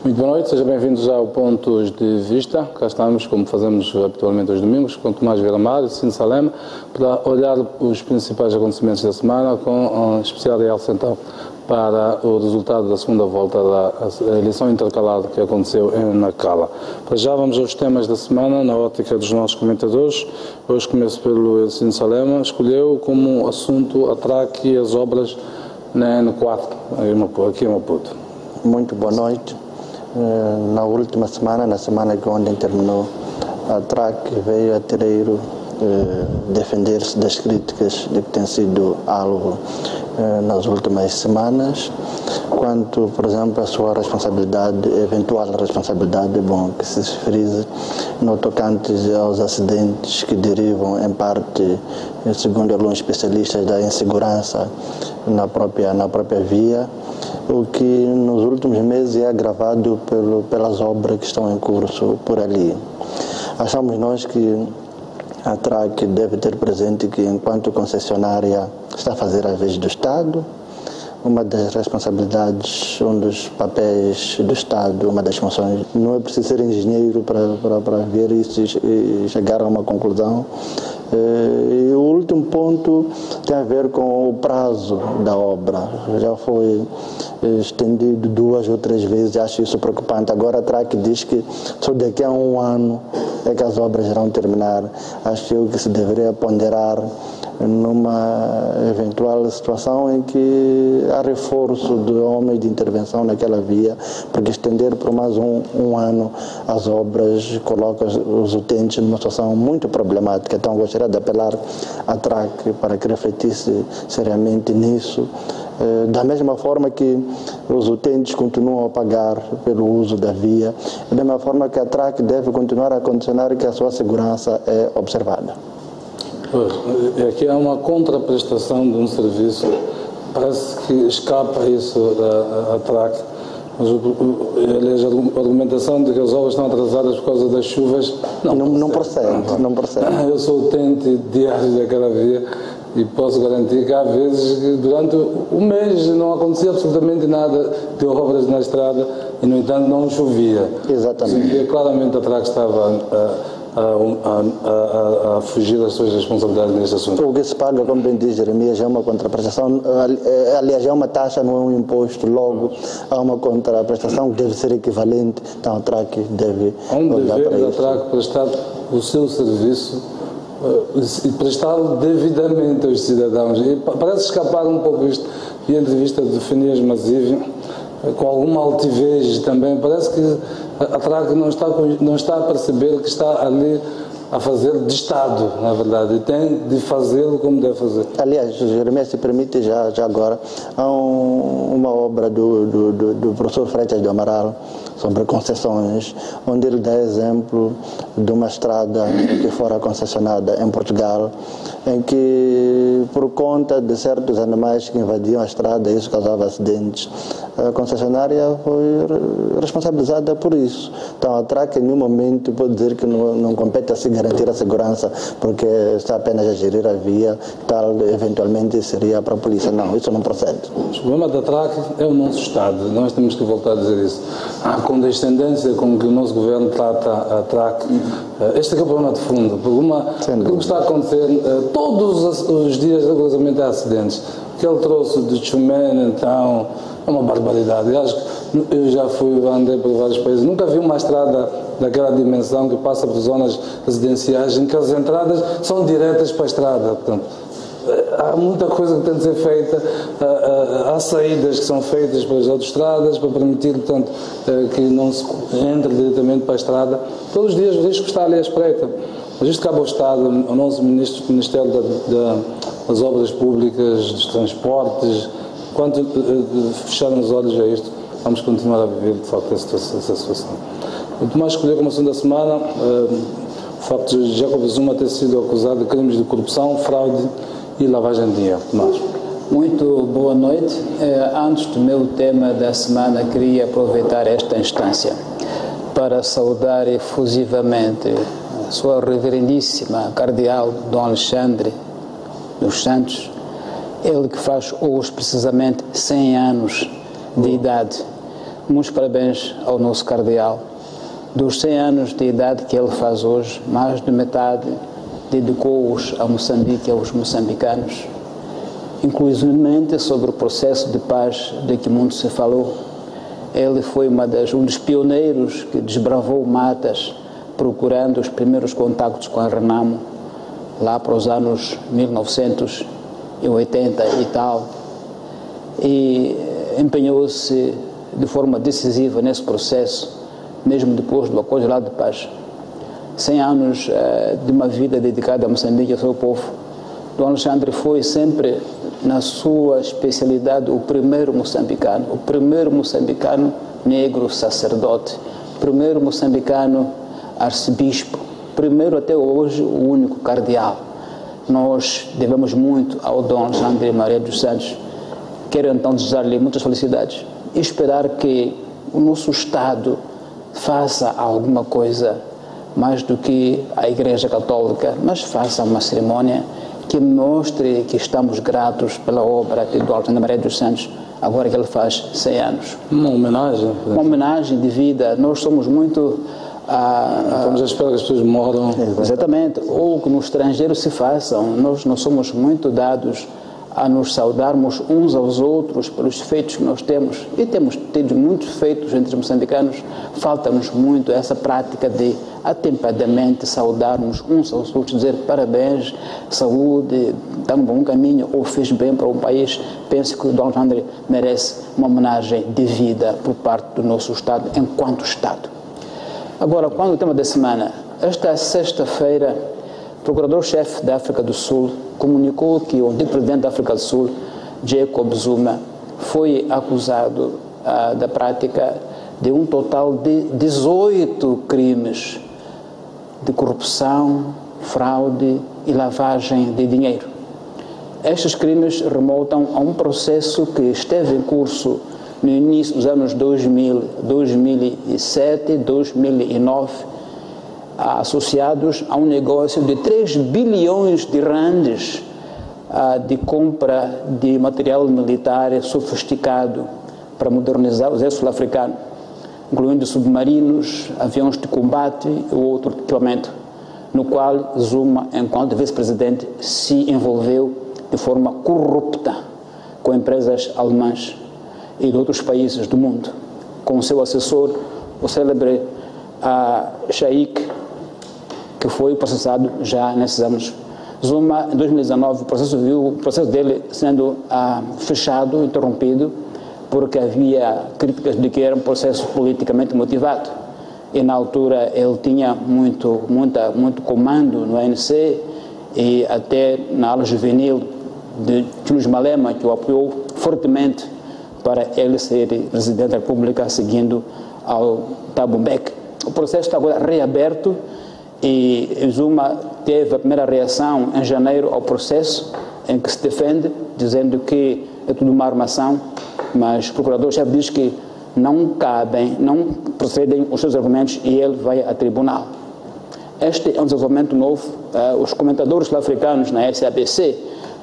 Muito boa noite, sejam bem-vindos ao Pontos de Vista. Cá estamos, como fazemos habitualmente aos domingos, com Tomás Vieira-Mar e Cine Salema, para olhar os principais acontecimentos da semana, com especial atenção para o resultado da segunda volta da eleição intercalada que aconteceu em Nacala. Para já vamos aos temas da semana, na ótica dos nossos comentadores. Hoje começo pelo Cine Salema, escolheu como assunto a TRAC e as obras na N4, aqui em Maputo. Muito boa noite. Na última semana, na semana que ontem terminou, a TRAC veio a Tereiro defender-se das críticas de que tem sido alvo nas últimas semanas, quanto, por exemplo, a sua responsabilidade, eventual responsabilidade, bom, que se frise no tocante aos acidentes que derivam, em parte, segundo alguns especialistas, da insegurança na própria via, o que nos últimos meses é agravado pelas obras que estão em curso por ali. Achamos nós que a TRAC deve ter presente que, enquanto concessionária, está a fazer a vez do Estado. Uma das responsabilidades, um dos papéis do Estado, uma das funções, não é preciso ser engenheiro para ver isso e chegar a uma conclusão. E o último ponto tem a ver com o prazo da obra. Já foi estendido 2 ou 3 vezes, acho isso preocupante. Agora a TRAC diz que só daqui a 1 ano é que as obras irão terminar. Acho que se deveria ponderar numa eventual situação em que há reforço de homens de intervenção naquela via, porque estender por mais um ano as obras coloca os utentes numa situação muito problemática. Então gostaria de apelar à TRAC para que refletisse seriamente nisso, da mesma forma que os utentes continuam a pagar pelo uso da via, da mesma forma que a TRAC deve continuar a condicionar que a sua segurança é observada. Aqui há uma contraprestação de um serviço, parece que escapa isso da TRAC. Mas, aliás, a argumentação de que as obras estão atrasadas por causa das chuvas não procede. Eu sou utente diário daquela via e posso garantir que há vezes que durante o mês não acontecia absolutamente nada de obras na estrada e, no entanto, não chovia. Exatamente. Claramente a TRAC estava a fugir das suas responsabilidades neste assunto. O que se paga, como bem diz Jeremias, é uma contraprestação, aliás, é uma taxa, não é um imposto, logo há uma contraprestação que deve ser equivalente, então a TRAC deve olhar para isso. A TRAC prestar o seu serviço e prestá-lo devidamente aos cidadãos. E parece escapar um pouco isto, e a entrevista de Fenias Mazivio, com alguma altivez também, parece que a TRAC não está a perceber que está ali a fazer de Estado, na verdade, e tem de fazê-lo como deve fazer. Aliás, Jeremias, se permite, já agora, há uma obra do professor Freitas do Amaral sobre concessões, onde ele dá exemplo de uma estrada que fora concessionada em Portugal, em que, por conta de certos animais que invadiam a estrada, isso causava acidentes, a concessionária foi responsabilizada por isso. Então a TRAC em nenhum momento pode dizer que não compete a se garantir a segurança, porque está apenas a gerir a via, tal eventualmente seria para a polícia. Não, isso não procede. O problema da TRAC é o nosso Estado, nós temos que voltar a dizer isso. A condescendência com que o nosso governo trata a TRAC, este é o problema de fundo, porque aquilo que está a acontecer todos os dias rigorosamente há acidentes. O que ele trouxe de Chumene, então, é uma barbaridade. Eu acho que eu já andei por vários países, nunca vi uma estrada daquela dimensão que passa por zonas residenciais em que as entradas são diretas para a estrada. Portanto, há muita coisa que tem de ser feita, há saídas que são feitas pelas autoestradas para permitir, portanto, que não se entre diretamente para a estrada. Todos os dias o risco está ali à espreita. Mas isto cabe ao Estado, ao nosso Ministério das Obras Públicas, dos Transportes. Quando fecharmos os olhos a isto, vamos continuar a viver, de facto, essa situação. O Tomás escolheu como assunto da semana o facto de Jacob Zuma ter sido acusado de crimes de corrupção, fraude e lavagem de dinheiro. Tomás. Muito boa noite. Antes do meu tema da semana, queria aproveitar esta instância para saudar efusivamente a sua reverendíssima Cardeal Dom Alexandre dos Santos, ele que faz hoje precisamente 100 anos de idade. Muitos parabéns ao nosso cardeal. Dos 100 anos de idade que ele faz hoje, mais de metade dedicou-os a Moçambique e aos moçambicanos, inclusivamente sobre o processo de paz de que muito se falou. Ele foi um dos pioneiros que desbravou matas, procurando os primeiros contactos com a Renamo, lá para os anos 1980 e tal, e empenhou-se de forma decisiva nesse processo, mesmo depois do Acordo de Paz. 100 anos de uma vida dedicada a Moçambique e ao seu povo. Dom Alexandre foi sempre, na sua especialidade, o primeiro moçambicano negro sacerdote, primeiro moçambicano arcebispo, primeiro até hoje o único cardeal. Nós devemos muito ao Dom Alexandre Maria dos Santos. Quero então desejar-lhe muitas felicidades e esperar que o nosso Estado faça alguma coisa mais do que a Igreja Católica, mas faça uma cerimônia que mostre que estamos gratos pela obra de Dom Alexandre Maria dos Santos, agora que ele faz 100 anos. Uma homenagem? Uma homenagem de vida. Nós somos muito... Estamos à espera que as pessoas morram. Exatamente. Ou que no estrangeiro se façam. Nós somos muito dados a nos saudarmos uns aos outros pelos feitos que nós temos. E temos tido muitos feitos entre os moçambicanos. Falta-nos muito essa prática de atempadamente saudarmos uns aos outros, dizer parabéns, saúde, está no bom caminho, ou fez bem para o país. Penso que o Dom Alexandre merece uma homenagem devida por parte do nosso Estado, enquanto Estado. Agora, quanto ao tema da semana, esta sexta-feira, o Procurador-Chefe da África do Sul comunicou que o antigo presidente da África do Sul, Jacob Zuma, foi acusado da prática de um total de 18 crimes de corrupção, fraude e lavagem de dinheiro. Estes crimes remontam a um processo que esteve em curso no início dos anos 2007, 2009, associados a um negócio de 3 bilhões de randes de compra de material militar sofisticado para modernizar o exército sul-africano, incluindo submarinos, aviões de combate e outro equipamento, no qual Zuma, enquanto vice-presidente, se envolveu de forma corrupta com empresas alemãs e de outros países do mundo, com seu assessor, o célebre Sheikh, que foi processado já nesses anos. Zuma, em 2019, o processo dele sendo fechado, interrompido, porque havia críticas de que era um processo politicamente motivado. E na altura ele tinha muito comando no ANC e até na ala juvenil de Julius Malema, que o apoiou fortemente para ele ser presidente da República, seguindo ao Thabo Mbeki. O processo está agora reaberto e Zuma teve a primeira reação em janeiro ao processo, em que se defende, dizendo que é tudo uma armação, mas o procurador-chefe diz que não procedem os seus argumentos e ele vai a tribunal. Este é um desenvolvimento novo. Os comentadores sul-africanos na SABC,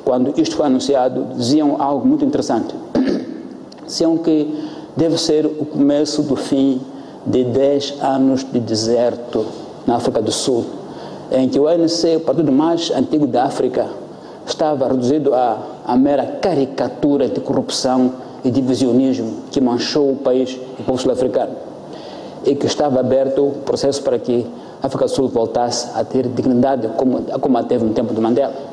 quando isto foi anunciado, diziam algo muito interessante. Diziam que deve ser o começo do fim de 10 anos de deserto na África do Sul, em que o ANC, o partido mais antigo da África, estava reduzido a mera caricatura de corrupção e divisionismo que manchou o país e o povo sul-africano, e que estava aberto o processo para que a África do Sul voltasse a ter dignidade como a teve no tempo de Mandela.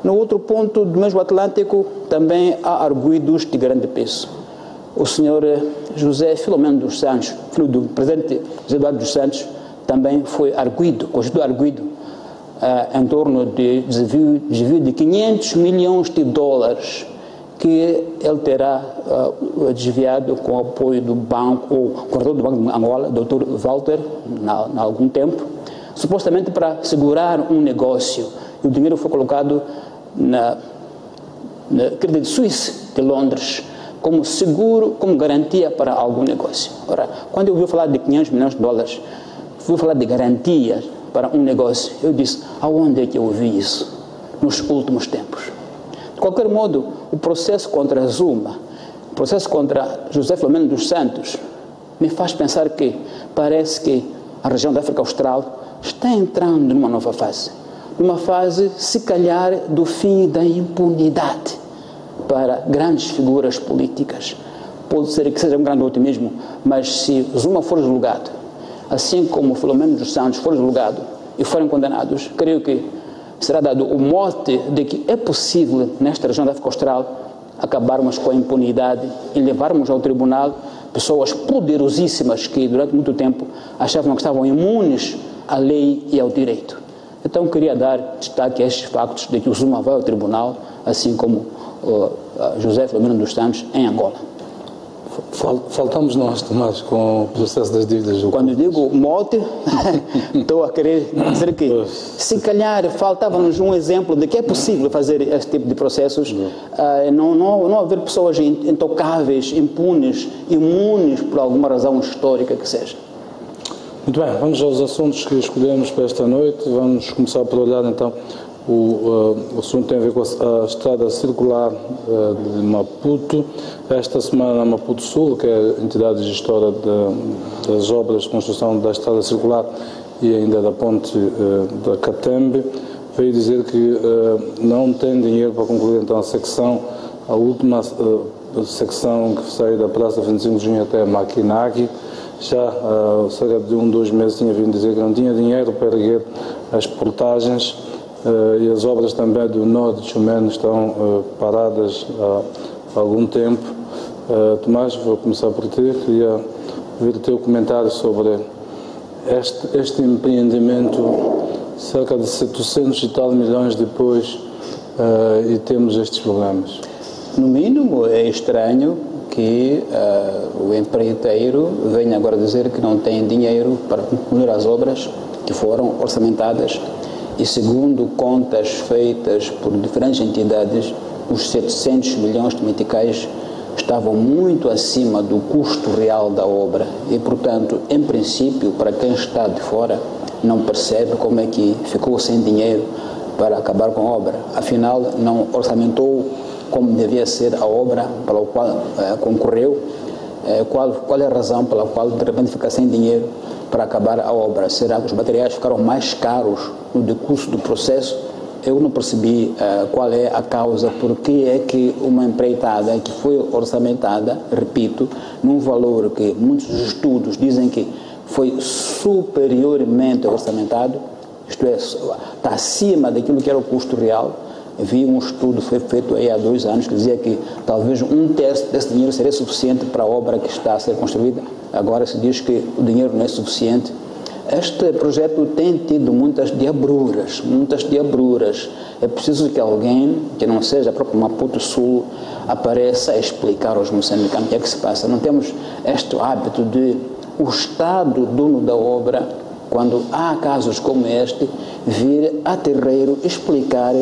No outro ponto do mesmo Atlântico, também há arguidos de grande peso. O senhor José Filomeno dos Santos, filho do presidente José Eduardo dos Santos, também foi arguido, em torno de desvio de 500 milhões de dólares que ele terá desviado com o apoio do banco, o governador do Banco de Angola, Dr. Walter, há algum tempo, supostamente para segurar um negócio. E o dinheiro foi colocado na Credit Suisse de Londres como seguro, como garantia para algum negócio. Ora, quando eu ouvi falar de 500 milhões de dólares, fui falar de garantias para um negócio, eu disse, aonde é que eu ouvi isso nos últimos tempos? De qualquer modo, o processo contra Zuma O processo contra José Filomeno dos Santos me faz pensar que parece que a região da África Austral está entrando numa nova fase. Numa fase, se calhar, do fim da impunidade para grandes figuras políticas. Pode ser que seja um grande otimismo, mas se Zuma for julgado, assim como Filomeno dos Santos for julgado e forem condenados, creio que será dado o mote de que é possível, nesta região da África Austral, acabarmos com a impunidade e levarmos ao tribunal pessoas poderosíssimas que durante muito tempo achavam que estavam imunes à lei e ao direito. Então queria dar destaque a estes factos de que o Zuma vai ao tribunal, assim como José Filomeno dos Santos em Angola. Faltamos nós, Tomás, com o processo das dívidas. Quando digo mote, estou a querer dizer que se calhar faltava-nos um exemplo de que é possível fazer esse tipo de processos, não haver pessoas intocáveis, impunes, imunes por alguma razão histórica que seja. Muito bem, vamos aos assuntos que escolhemos para esta noite. Vamos começar por olhar então. O assunto tem a ver com a estrada circular de Maputo. Esta semana, a Maputo Sul, que é a entidade gestora das obras de construção da estrada circular e ainda da ponte da Catembe, veio dizer que não tem dinheiro para concluir então a última secção que sai da Praça 25 de Junho até Maquinagui. Já há cerca de 2 meses tinha vindo dizer que não tinha dinheiro para erguer as portagens. E as obras também do nó de Chumeno estão paradas há algum tempo. Tomás, vou começar por ti. Queria ouvir o teu comentário sobre este empreendimento, cerca de 700 e tal milhões depois, e temos estes problemas. No mínimo, é estranho que o empreiteiro venha agora dizer que não tem dinheiro para concluir as obras que foram orçamentadas. E segundo contas feitas por diferentes entidades, os 700 milhões de meticais estavam muito acima do custo real da obra e, portanto, em princípio, para quem está de fora, não percebe como é que ficou sem dinheiro para acabar com a obra. Afinal, não orçamentou como devia ser a obra para a qual concorreu. Qual é a razão pela qual de repente fica sem dinheiro para acabar a obra? Será que os materiais ficaram mais caros no decurso do processo? Eu não percebi qual é a causa, porque é que uma empreitada que foi orçamentada, repito, num valor que muitos estudos dizem que foi superiormente orçamentado, isto é, está acima daquilo que era o custo real. Vi um estudo que foi feito aí há 2 anos que dizia que talvez 1/3 desse dinheiro seria suficiente para a obra que está a ser construída. Agora se diz que o dinheiro não é suficiente. Este projeto tem tido muitas diabruras. É preciso que alguém, que não seja a própria Maputo Sul, apareça a explicar aos moçambicanos o que é que se passa. Não temos este hábito de o Estado, dono da obra, quando há casos como este, vir a terreiro explicar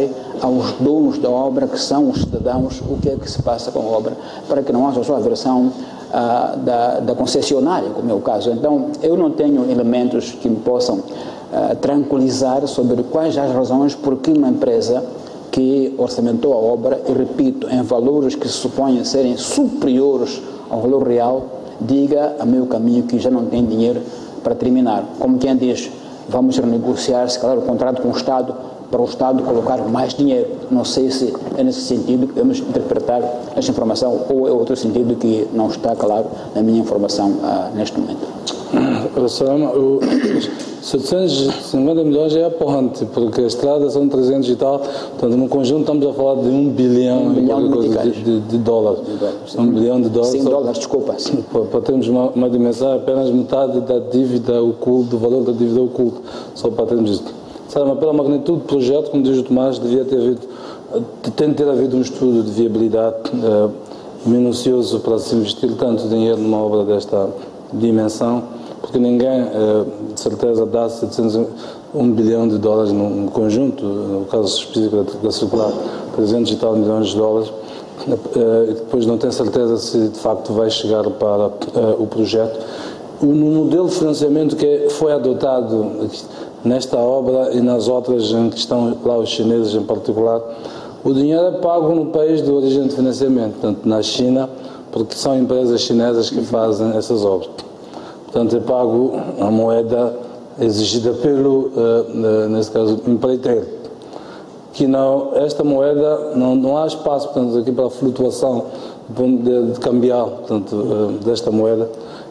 aos donos da obra, que são os cidadãos, o que é que se passa com a obra, para que não haja só a versão da concessionária, como é o caso. Então, eu não tenho elementos que me possam tranquilizar sobre quais as razões por que uma empresa que orçamentou a obra, e repito, em valores que se supõem serem superiores ao valor real, diga a meio caminho que já não tem dinheiro para terminar. Como quem diz, vamos renegociar, se calhar, o contrato com o Estado, para o Estado colocar mais dinheiro. Não sei se é nesse sentido que devemos interpretar esta informação ou é outro sentido que não está claro na minha informação neste momento. Os 750 milhões é a ponte, porque as estradas são 300 e tal, portanto no conjunto estamos a falar de 1 bilhão de dólares. 1 bilhão de dólares. 100 dólares, desculpa. Para termos uma dimensão, apenas metade da dívida oculta, do valor da dívida oculta, só para termos isto. Sabe, pela magnitude do projeto, como diz o Tomás, tem de ter havido um estudo de viabilidade minucioso para se investir tanto dinheiro numa obra desta dimensão, porque ninguém, de certeza, dá 1 bilhão de dólares num conjunto, no caso específico da circular, 300 e tal milhões de dólares, e depois não tem certeza se de facto vai chegar para o projeto. No modelo de financiamento que foi adotado nesta obra e nas outras em que estão lá os chineses em particular, o dinheiro é pago no país de origem de financiamento. Portanto, na China, porque são empresas chinesas que fazem essas obras. Portanto, é pago a moeda exigida pelo, nesse caso, empreiteiro. Que não, esta moeda, não há espaço, portanto, aqui para a flutuação de cambial, portanto, desta moeda.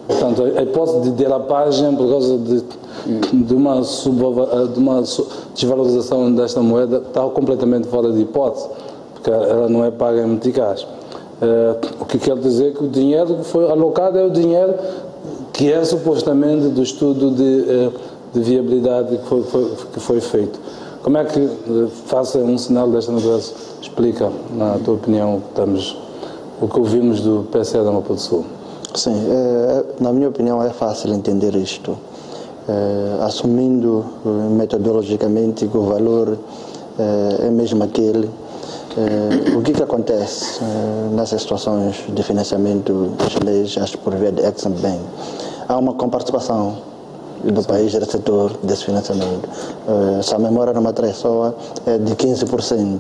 Portanto, a hipótese de derrapagem por causa de uma desvalorização desta moeda está completamente fora de hipótese, porque ela não é paga em meticais. O que quer dizer que o dinheiro que foi alocado é o dinheiro que é supostamente do estudo de viabilidade que foi feito. Como é que, face a um sinal desta natureza, explica, na tua opinião, o que ouvimos do PCE da Maputo Sul? Sim, na minha opinião é fácil entender isto. Assumindo metodologicamente que o valor é mesmo aquele, o que acontece nessas situações de financiamento chinês por via de Exim Bank? Há uma comparticipação do país do setor desse financiamento. Se a memória não me atraiçoa, é de 15%.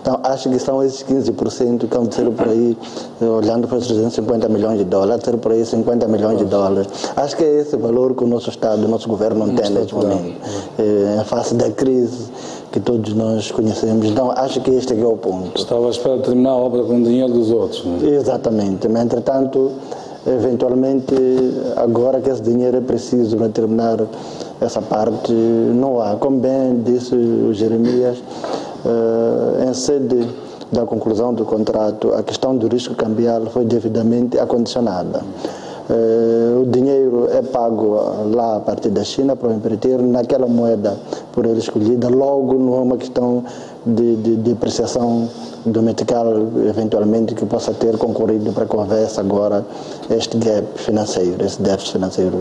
Então, acho que são esses 15% que vão ter por aí, olhando para os 350 milhões de dólares, ter por aí 50 milhões de dólares. Acho que é esse valor que o nosso Estado, o nosso governo não tem neste momento, em face da crise que todos nós conhecemos. Então, acho que este aqui é o ponto. Estava à espera de terminar a obra com o dinheiro dos outros, não é? Exatamente, mas entretanto, eventualmente, agora que esse dinheiro é preciso para terminar essa parte, não há. Como bem disse o Jeremias, em sede da conclusão do contrato, a questão do risco cambial foi devidamente acondicionada. O dinheiro é pago lá a partir da China para o empreiteiro, naquela moeda por ele escolhida, logo não é uma questão de depreciação do metical, eventualmente, que possa ter concorrido para que houvesse agora este gap financeiro, esse déficit financeiro.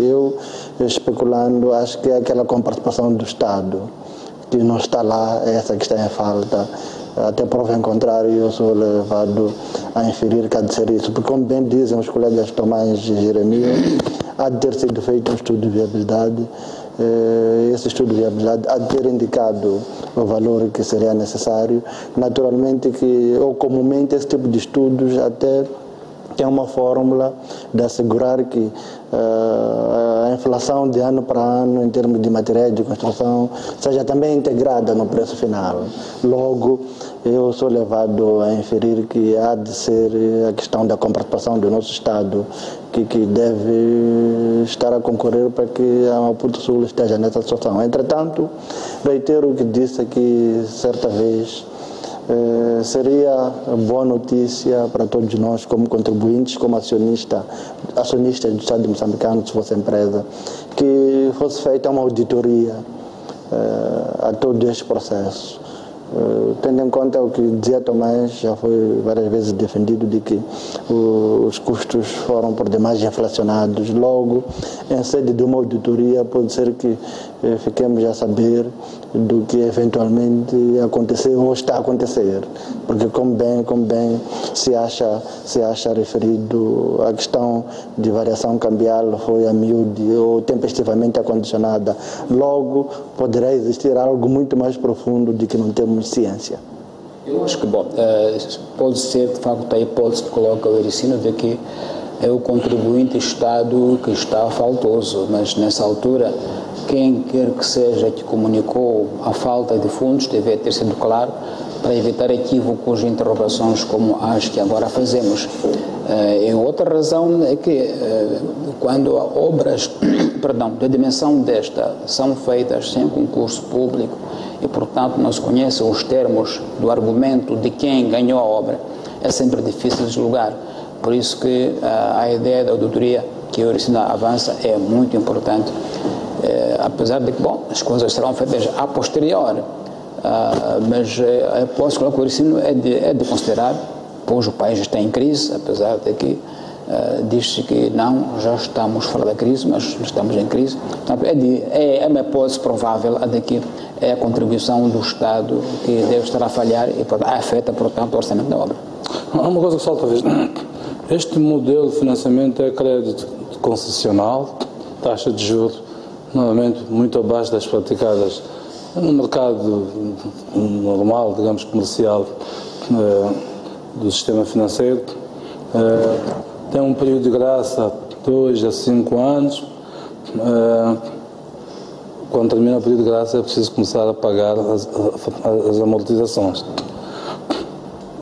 Eu, especulando, acho que é aquela comparticipação do Estado que não está lá, é essa que está em falta. Até prova em contrário, eu sou levado a inferir que há de ser isso, porque, como bem dizem os colegas Tomás e Jeremias, há de ter sido feito um estudo de viabilidade. Esse estudo de viabilidade há de ter indicado o valor que seria necessário. Naturalmente ou comumente esse tipo de estudos até tem uma fórmula de assegurar que a inflação de ano para ano em termos de materiais de construção seja também integrada no preço final. Logo, eu sou levado a inferir que há de ser a questão da comparticipação do nosso Estado que deve estar a concorrer para que a Maputo Sul esteja nessa situação. Entretanto, reitero o que disse aqui certa vez, seria boa notícia para todos nós, como contribuintes, como acionistas do Estado moçambicano, se fosse empresa, que fosse feita uma auditoria a todo este processo. Tendo em conta o que dizia Tomás, já foi várias vezes defendido, de que os custos foram por demais inflacionados. Logo, em sede de uma auditoria, pode ser que fiquemos a saber do que eventualmente aconteceu ou está a acontecer, porque como bem se acha referido, a questão de variação cambial foi a miúde ou tempestivamente acondicionada. Logo, poderá existir algo muito mais profundo de que não temos ciência. Eu acho que, pode ser, de facto, a hipótese que coloca o Ericino de que é o contribuinte Estado que está faltoso, mas nessa altura, quem quer que seja que comunicou a falta de fundos deve ter sido claro para evitar equívocos e interrogações como as que agora fazemos. E outra razão é que quando obras de dimensão desta são feitas sem concurso público e, portanto, não se conhecem os termos do argumento de quem ganhou a obra, é sempre difícil de julgar. Por isso que a ideia da auditoria que o Ericino avança é muito importante. Apesar de que, as coisas serão feitas a posteriori, mas posso colocar que o Ericino é de considerar, pois o país está em crise, apesar de que diz-se que não, já estamos fora da crise, mas estamos em crise. Portanto, é uma hipótese provável a de que é a contribuição do Estado que deve estar a falhar e afeta, portanto, o orçamento da obra. Há uma coisa que salta a vez. Este modelo de financiamento é crédito concessional, taxa de juros, novamente, muito abaixo das praticadas no mercado normal, digamos, comercial do sistema financeiro. tem um período de graça de 2 a 5 anos. Quando termina o período de graça é preciso começar a pagar as amortizações.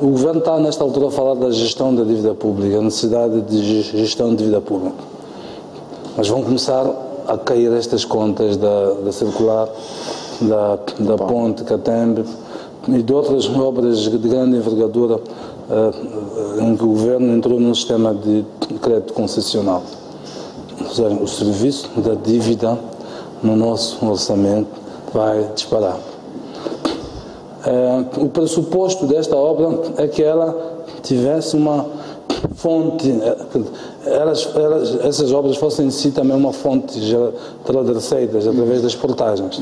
O Governo está, nesta altura, a falar da gestão da dívida pública, a necessidade de gestão de dívida pública. Mas vão começar a cair estas contas da circular, da ponte Catembe e de outras obras de grande envergadura em que o Governo entrou num sistema de crédito concessional. Ou seja, o serviço da dívida no nosso orçamento vai disparar. O pressuposto desta obra é que ela tivesse uma fonte, essas obras fossem em si também uma fonte geradora de receitas através das portagens.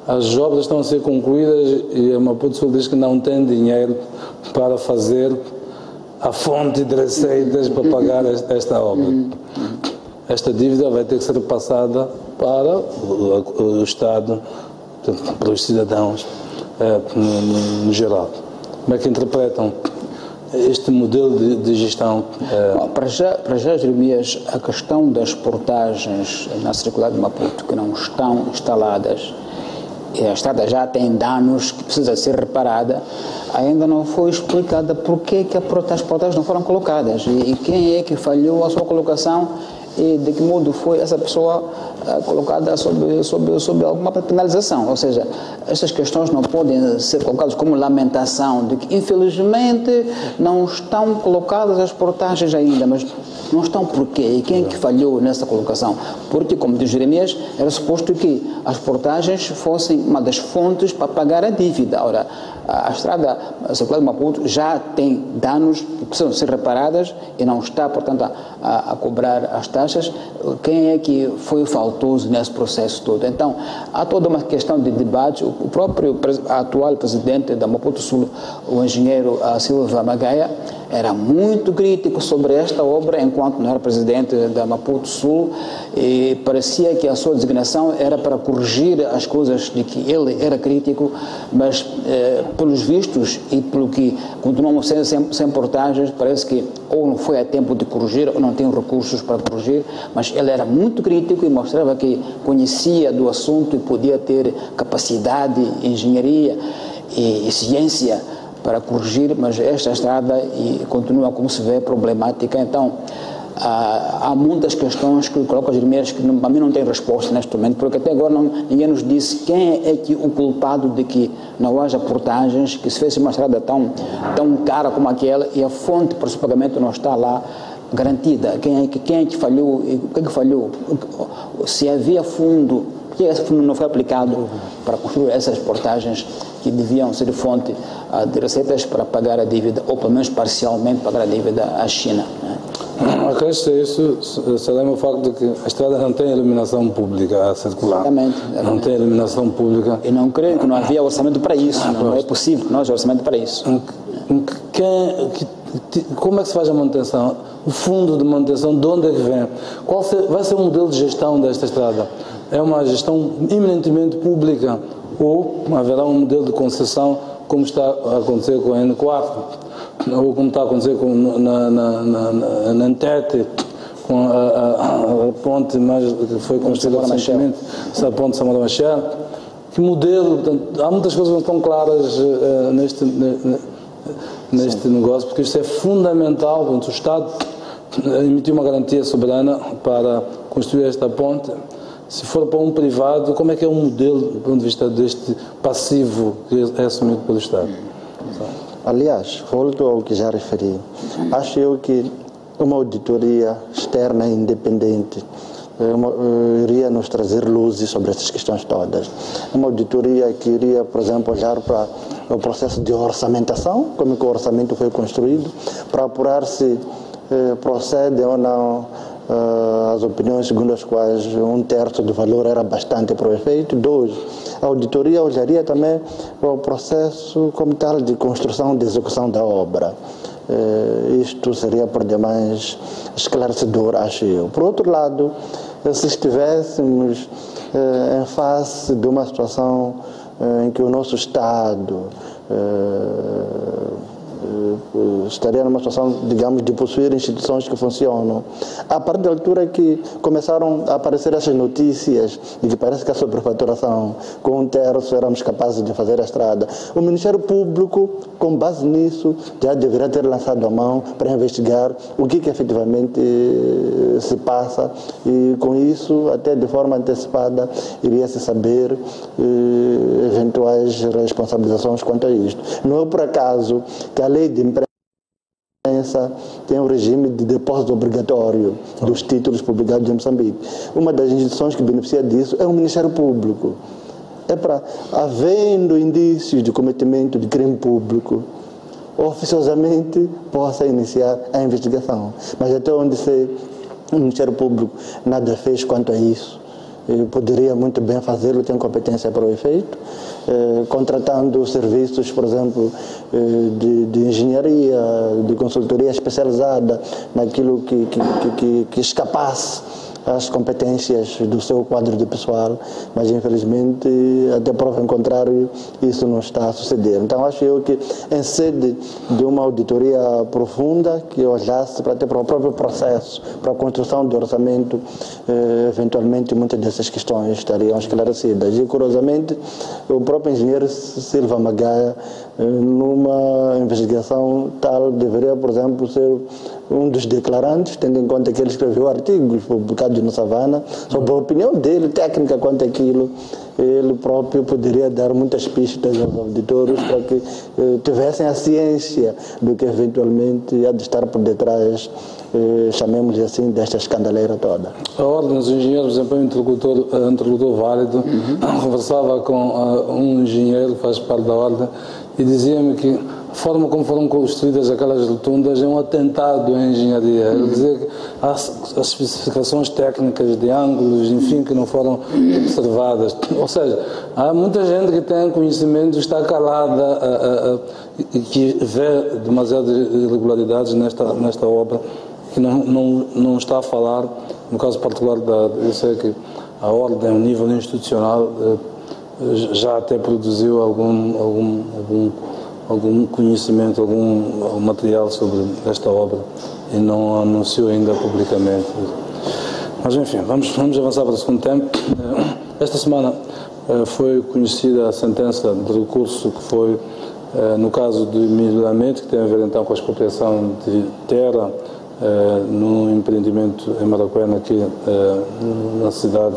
As obras estão a ser concluídas e a Maputo Sul diz que não tem dinheiro para fazer a fonte de receitas para pagar esta obra. Esta dívida vai ter que ser passada para o Estado, para os cidadãos no geral. Como é que interpretam este modelo de gestão? Para já, Jeremias, a questão das portagens na circular de Maputo que não estão instaladas, e a estrada já tem danos que precisa ser reparada, ainda não foi explicada por que as portagens não foram colocadas e quem é que falhou a sua colocação e de que modo foi essa pessoa colocada sob alguma penalização. Ou seja, estas questões não podem ser colocadas como lamentação de que infelizmente não estão colocadas as portagens ainda, mas não estão por quê? E quem é que falhou nessa colocação? Porque, como diz Jeremias, era suposto que as portagens fossem uma das fontes para pagar a dívida. Ora, a estrada circular de Maputo já tem danos que precisam ser reparadas e não está, portanto, a cobrar as taxas. Quem é que foi faltoso nesse processo todo? Então, há toda uma questão de debate. O próprio atual presidente da Maputo Sul, o engenheiro Silva Magaia, era muito crítico sobre esta obra enquanto não era presidente da Maputo Sul e parecia que a sua designação era para corrigir as coisas de que ele era crítico, mas pelos vistos e pelo que continuamos sem portagens, parece que ou não foi a tempo de corrigir ou não tem recursos para corrigir, mas ele era muito crítico e mostrava que conhecia do assunto e podia ter capacidade, engenharia e ciência para corrigir, mas esta estrada continua, como se vê, problemática. Então, há muitas questões que coloco as Jeremias que a mim não tem resposta neste momento, porque até agora ninguém nos disse quem é que o culpado de que não haja portagens, que se fez uma estrada tão cara como aquela e a fonte para o pagamento não está lá garantida. Quem é que falhou? E o que é que falhou? Se havia fundo, por que esse fundo não foi aplicado para construir essas portagens que deviam ser fonte de receitas para pagar a dívida, ou pelo menos parcialmente pagar a dívida à China? Acresce isso, se lembra o facto de que a estrada não tem iluminação pública a circular. Exatamente. Não tem iluminação pública. E não creio que não havia orçamento para isso, não é possível que não haja orçamento para isso. Como é que se faz a manutenção? O fundo de manutenção, de onde é que vem? Qual vai ser o modelo de gestão desta estrada? É uma gestão eminentemente pública ou haverá um modelo de concessão como está a acontecer com a N4 ou como está a acontecer na Antete, com a ponte que foi construída recentemente, a ponte de Samora Machel? Que modelo? Portanto, há muitas coisas que não estão claras neste negócio, porque isto é fundamental. Portanto, o Estado emitiu uma garantia soberana para construir esta ponte. Se for para um privado, como é que é o modelo do ponto de vista deste passivo que é assumido pelo Estado? Aliás, volto ao que já referi. Acho eu que uma auditoria externa e independente iria nos trazer luzes sobre essas questões todas. Uma auditoria que iria, por exemplo, olhar para o processo de orçamentação, como que o orçamento foi construído, para apurar se procede ou não as opiniões segundo as quais 1/3 do valor era bastante para o efeito. 2, a auditoria olharia também para o processo como tal de construção e de execução da obra. Isto seria por demais esclarecedor, acho eu. Por outro lado, se estivéssemos em face de uma situação em que o nosso Estado estaria numa situação, digamos, de possuir instituições que funcionam. A partir da altura que começaram a aparecer essas notícias de que parece que a superfaturação, com 1/3 éramos capazes de fazer a estrada, o Ministério Público, com base nisso, já deveria ter lançado a mão para investigar o que efetivamente se passa, e com isso, até de forma antecipada, iria-se saber eventuais responsabilizações quanto a isto. Não é por acaso que a lei de imprensa tem um regime de depósito obrigatório dos títulos publicados em Moçambique. Uma das instituições que beneficia disso é o Ministério Público. É para, havendo indícios de cometimento de crime público, oficiosamente possa iniciar a investigação. Mas até onde sei, o Ministério Público nada fez quanto a isso. Poderia muito bem fazê-lo, tem competência para o efeito, contratando serviços, por exemplo, de engenharia, de consultoria especializada naquilo que escapasse às competências do seu quadro de pessoal, mas infelizmente, até prova em contrário, isso não está a suceder. Então acho eu que em sede de uma auditoria profunda, que olhasse para até para o próprio processo, para a construção do orçamento, eventualmente muitas dessas questões estariam esclarecidas. E curiosamente, o próprio engenheiro Silva Magaia, numa investigação tal, deveria, por exemplo, ser um dos declarantes, tendo em conta que ele escreveu artigos publicados no Savana, sobre a opinião dele, técnica quanto àquilo. Ele próprio poderia dar muitas pistas aos auditores para que tivessem a ciência do que eventualmente há de estar por detrás, chamemos assim, desta escandaleira toda. A Ordem dos Engenheiros, por exemplo, um interlocutor válido, conversava com um engenheiro que faz parte da Ordem e dizia-me que a forma como foram construídas aquelas rotundas é um atentado à engenharia. Ele dizia que as especificações técnicas de ângulos, enfim, que não foram observadas. Ou seja, há muita gente que tem conhecimento, está calada e que vê demasiadas irregularidades nesta obra, que não está a falar, no caso particular eu sei que a Ordem, a nível institucional, já até produziu algum conhecimento, algum material sobre esta obra e não anunciou ainda publicamente. Mas enfim, vamos avançar para o segundo tempo. Esta semana foi conhecida a sentença de recurso que foi no caso do melhoramento, que tem a ver então com a expropriação de terra no empreendimento em Maracuena, aqui na cidade,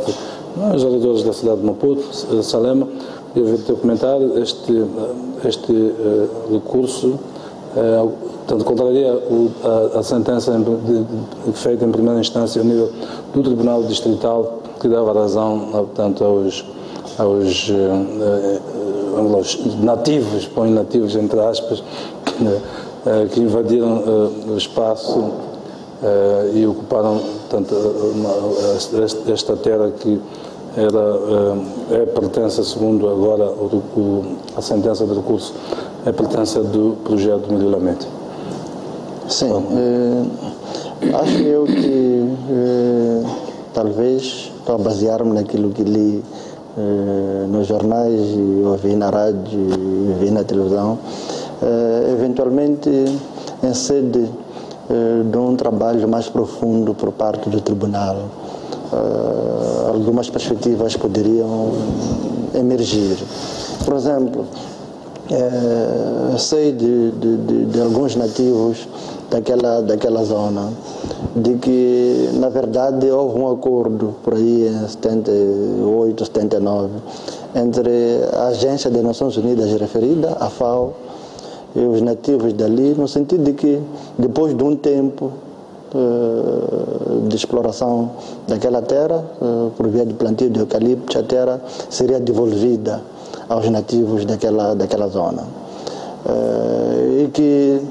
nos alrededores da cidade de Maputo, Salema. Devo ter comentado, este recurso portanto, contraria a sentença feita em primeira instância ao nível do Tribunal Distrital, que dava razão, portanto, aos nativos, põe nativos entre aspas, que invadiram o espaço e ocuparam, portanto, esta terra que pertence, segundo agora a sentença de recurso, pertence do projeto de melhoramento. Sim, acho eu que talvez, estou a basear-me naquilo que li nos jornais e ouvi na rádio e vi na televisão, eventualmente em sede de um trabalho mais profundo por parte do tribunal, algumas perspectivas poderiam emergir. Por exemplo, sei de alguns nativos daquela zona, de que na verdade houve um acordo por aí em 78, 79 entre a Agência das Nações Unidas referida, a FAO, e os nativos dali, no sentido de que depois de um tempo de exploração daquela terra, por via de plantio de eucalipto, a terra seria devolvida aos nativos daquela zona. E que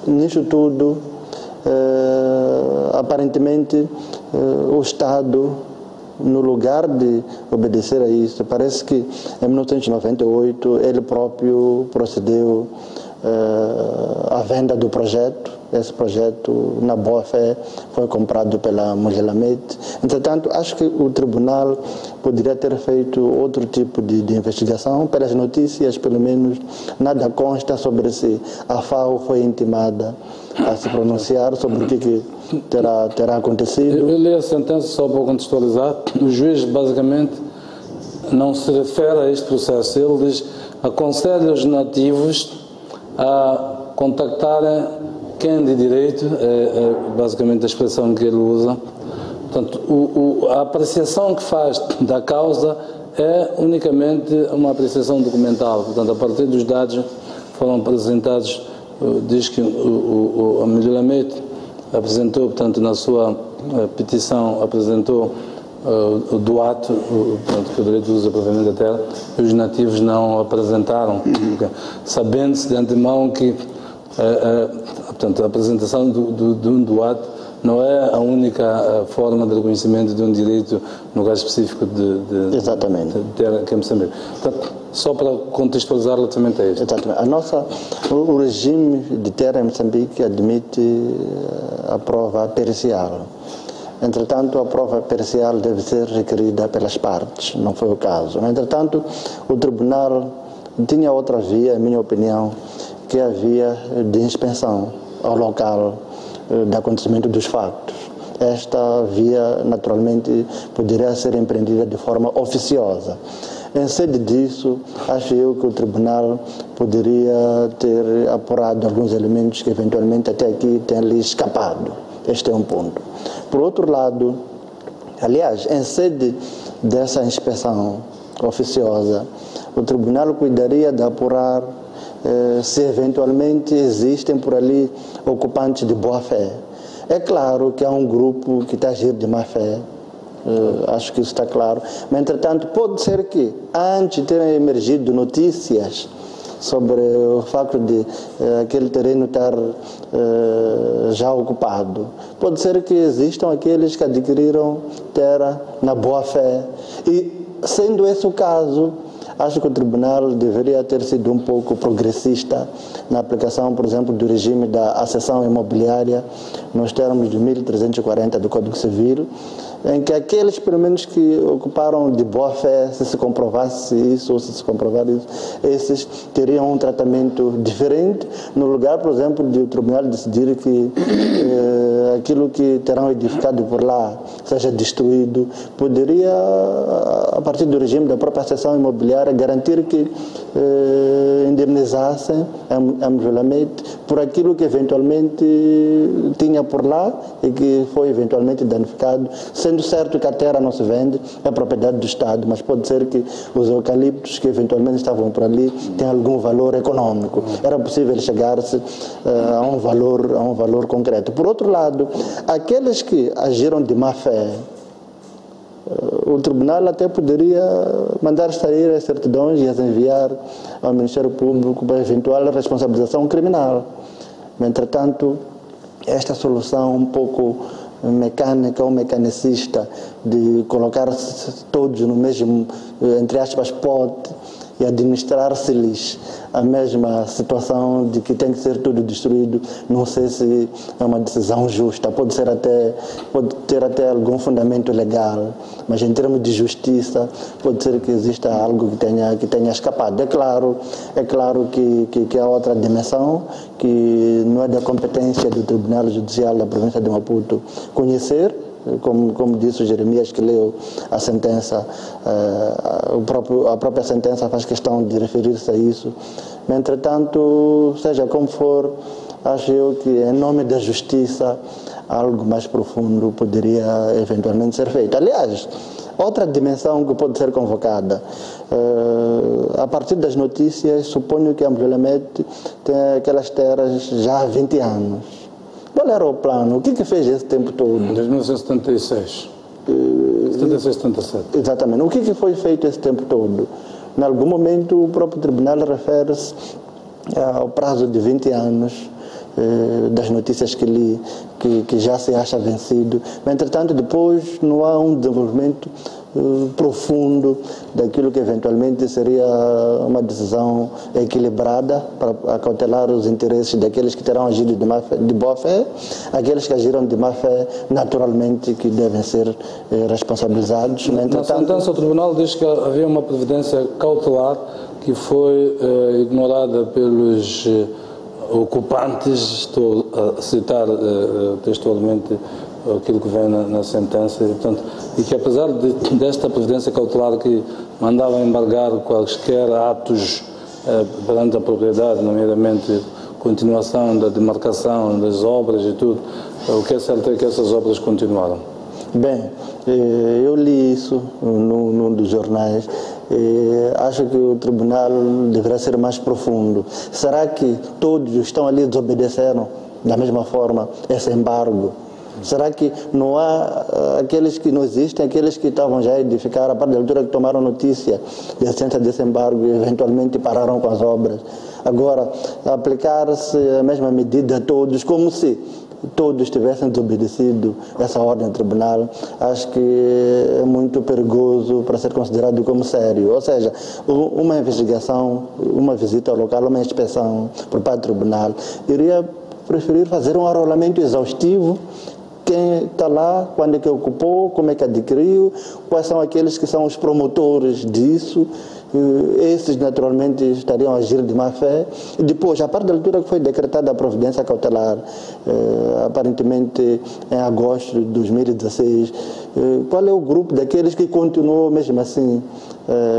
nisso tudo, aparentemente, o Estado, no lugar de obedecer a isso, parece que em 1998 ele próprio procedeu a venda do projeto. Esse projeto, na boa-fé, foi comprado pela Mujelamed. Entretanto, acho que o tribunal poderia ter feito outro tipo de investigação. Pelas notícias, pelo menos, nada consta sobre se a FAO foi intimada a se pronunciar sobre o que terá acontecido. Eu li a sentença só para contextualizar. O juiz, basicamente, não se refere a este processo. Ele diz, aconselha os nativos a contactarem quem de direito, basicamente a expressão que ele usa. Portanto, a apreciação que faz da causa é unicamente uma apreciação documental. Portanto, a partir dos dados que foram apresentados, diz que a Mujelamed apresentou, portanto, na sua petição, apresentou do ato, portanto, que o direito usa propriamente da terra, e os nativos não apresentaram, sabendo-se de antemão que portanto, a apresentação do ato não é a única forma de reconhecimento de um direito, no caso específico Exatamente. de terra que é Moçambique. Portanto, só para contextualizar relativamente a isto. Exatamente. O regime de terra em Moçambique admite a prova pericial. Entretanto, a prova pericial deve ser requerida pelas partes, não foi o caso. Entretanto, o tribunal tinha outra via, em minha opinião, que é a via de inspeção ao local do acontecimento dos factos. Esta via, naturalmente, poderia ser empreendida de forma oficiosa. Em sede disso, acho eu que o tribunal poderia ter apurado alguns elementos que, eventualmente, até aqui têm lhe escapado. Este é um ponto. Por outro lado, aliás, em sede dessa inspeção oficiosa, o tribunal cuidaria de apurar se eventualmente existem por ali ocupantes de boa-fé. É claro que há um grupo que está a agir de má-fé, acho que isso está claro, mas entretanto pode ser que antes terem emergido notícias sobre o facto de aquele terreno estar já ocupado, pode ser que existam aqueles que adquiriram terra na boa-fé, e sendo esse o caso, acho que o tribunal deveria ter sido um pouco progressista na aplicação, por exemplo, do regime da accessão imobiliária nos termos de 1340 do Código Civil, em que aqueles, pelo menos, que ocuparam de boa fé, se comprovasse isso ou se se comprovar isso, esses teriam um tratamento diferente, no lugar, por exemplo, de o tribunal decidir que aquilo que terão edificado por lá seja destruído, poderia, a partir do regime da própria accessão imobiliária, garantir que indemnizassem a Mujelamed por aquilo que eventualmente tinha por lá e que foi eventualmente danificado, sendo certo que a terra não se vende, é propriedade do Estado, mas pode ser que os eucaliptos que eventualmente estavam por ali tenham algum valor econômico. Era possível chegar-se a um valor concreto. Por outro lado, aqueles que agiram de má fé, o tribunal até poderia mandar sair as certidões e as enviar ao Ministério Público para eventual responsabilização criminal. Entretanto, esta solução um pouco mecânica ou mecanicista de colocar todos no mesmo, entre aspas, pote e administrar-se-lhes a mesma situação de que tem que ser tudo destruído, não sei se é uma decisão justa, pode ter até algum fundamento legal, mas em termos de justiça pode ser que exista algo que tenha escapado. É claro que há outra dimensão que não é da competência do Tribunal Judicial da província de Maputo conhecer. Como disse o Jeremias, que leu a sentença, a própria sentença faz questão de referir-se a isso. Entretanto, seja como for, acho eu que em nome da justiça algo mais profundo poderia eventualmente ser feito. Aliás, outra dimensão que pode ser convocada, a partir das notícias, suponho que a Mujelamed tem aquelas terras já há 20 anos. Qual era o plano? O que fez esse tempo todo? 1976. 76, 77. Exatamente. O que foi feito esse tempo todo? Em algum momento o próprio tribunal refere-se ao prazo de 20 anos das notícias que li, que já se acha vencido. Mas, entretanto, depois não há um desenvolvimento profundo daquilo que eventualmente seria uma decisão equilibrada para acautelar os interesses daqueles que terão agido de boa fé, aqueles que agiram de má fé, naturalmente que devem ser responsabilizados. Na sentença, o Tribunal diz que havia uma providência cautelar que foi ignorada pelos ocupantes. Estou a citar textualmente aquilo que vem na sentença, e que apesar desta providência cautelar que mandava embargar quaisquer atos perante a propriedade, nomeadamente continuação da demarcação das obras e tudo, o que é certo é que essas obras continuaram. Bem, eu li isso num dos jornais. Acho que o tribunal deverá ser mais profundo. Será que todos estão ali desobedeceram da mesma forma esse embargo? Será que não há aqueles que não existem, aqueles que estavam já a edificar, a partir da altura que tomaram notícia da existência desse embargo e eventualmente pararam com as obras? Agora, aplicar-se a mesma medida a todos, como se todos tivessem desobedecido essa ordem do tribunal, acho que é muito perigoso para ser considerado como sério. Ou seja, uma investigação, uma visita ao local, uma inspeção por parte do tribunal, iria preferir fazer um arrolamento exaustivo. Quem está lá, quando é que ocupou, como é que adquiriu, quais são aqueles que são os promotores disso. Esses naturalmente estariam a agir de má fé. E depois, a partir da altura que foi decretada a providência cautelar, aparentemente em agosto de 2016, qual é o grupo daqueles que continuou mesmo assim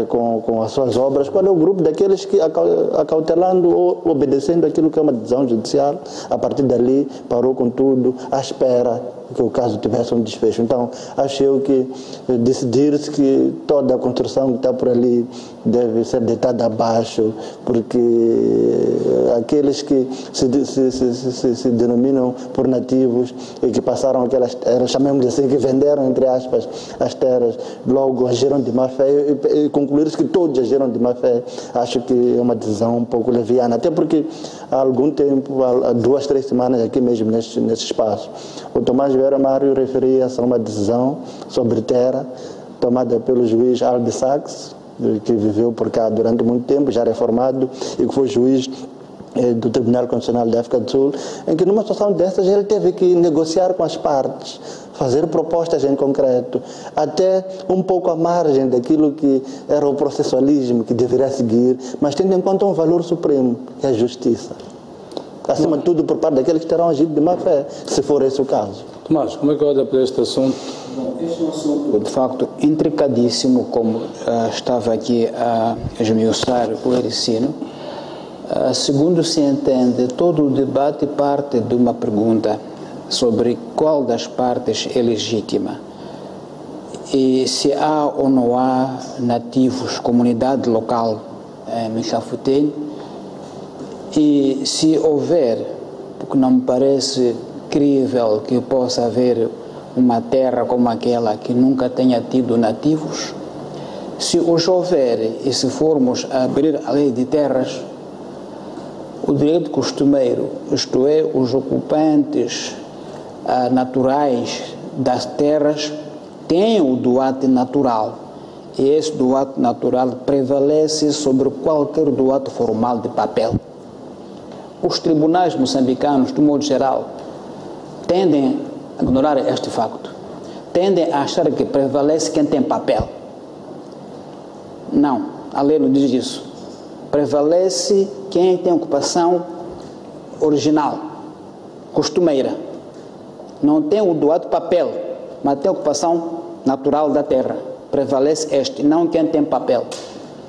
com as suas obras? Qual é o grupo daqueles que, acautelando ou obedecendo aquilo que é uma decisão judicial, a partir dali parou com tudo à espera que o caso tivesse um desfecho? Então, acho eu que decidir-se que toda a construção que está por ali deve ser deitada abaixo, porque aqueles que se denominam por nativos e que passaram aquelas terras, chamemos assim, que venderam, entre aspas, as terras, logo agiram de má fé, e concluir-se que todos agiram de má fé, acho que é uma decisão um pouco leviana, até porque há algum tempo, há 2, 3 semanas aqui mesmo nesse espaço, o Tomás Vieira Mário referia-se a uma decisão sobre terra tomada pelo juiz Albi Sachs, que viveu por cá durante muito tempo, já reformado, e que foi juiz do Tribunal Constitucional da África do Sul, em que numa situação dessas ele teve que negociar com as partes, fazer propostas em concreto, até um pouco à margem daquilo que era o processualismo que deveria seguir, mas tendo em conta um valor supremo, que é a justiça. Acima de tudo por parte daqueles que terão agido de má fé, se for esse o caso. Tomás, como é que olha para este assunto? Bom, este é um assunto, de facto, intricadíssimo, como estava aqui a esmiuçar o Ericino. Segundo se entende, todo o debate parte de uma pergunta sobre qual das partes é legítima e se há ou não há nativos, comunidade local em Michelfutem, e se houver, porque não me parece crível que possa haver uma terra como aquela que nunca tenha tido nativos, se os houver e se formos a abrir a lei de terras, o direito costumeiro, isto é, os ocupantes naturais das terras, têm o doate natural, e esse doate natural prevalece sobre qualquer doate formal de papel. Os tribunais moçambicanos, de modo geral, tendem a ignorar este facto, tendem a achar que prevalece quem tem papel. Não, a lei não diz isso. Prevalece quem tem ocupação original, costumeira. Não tem o doado papel, mas tem ocupação natural da terra. Prevalece este, não quem tem papel.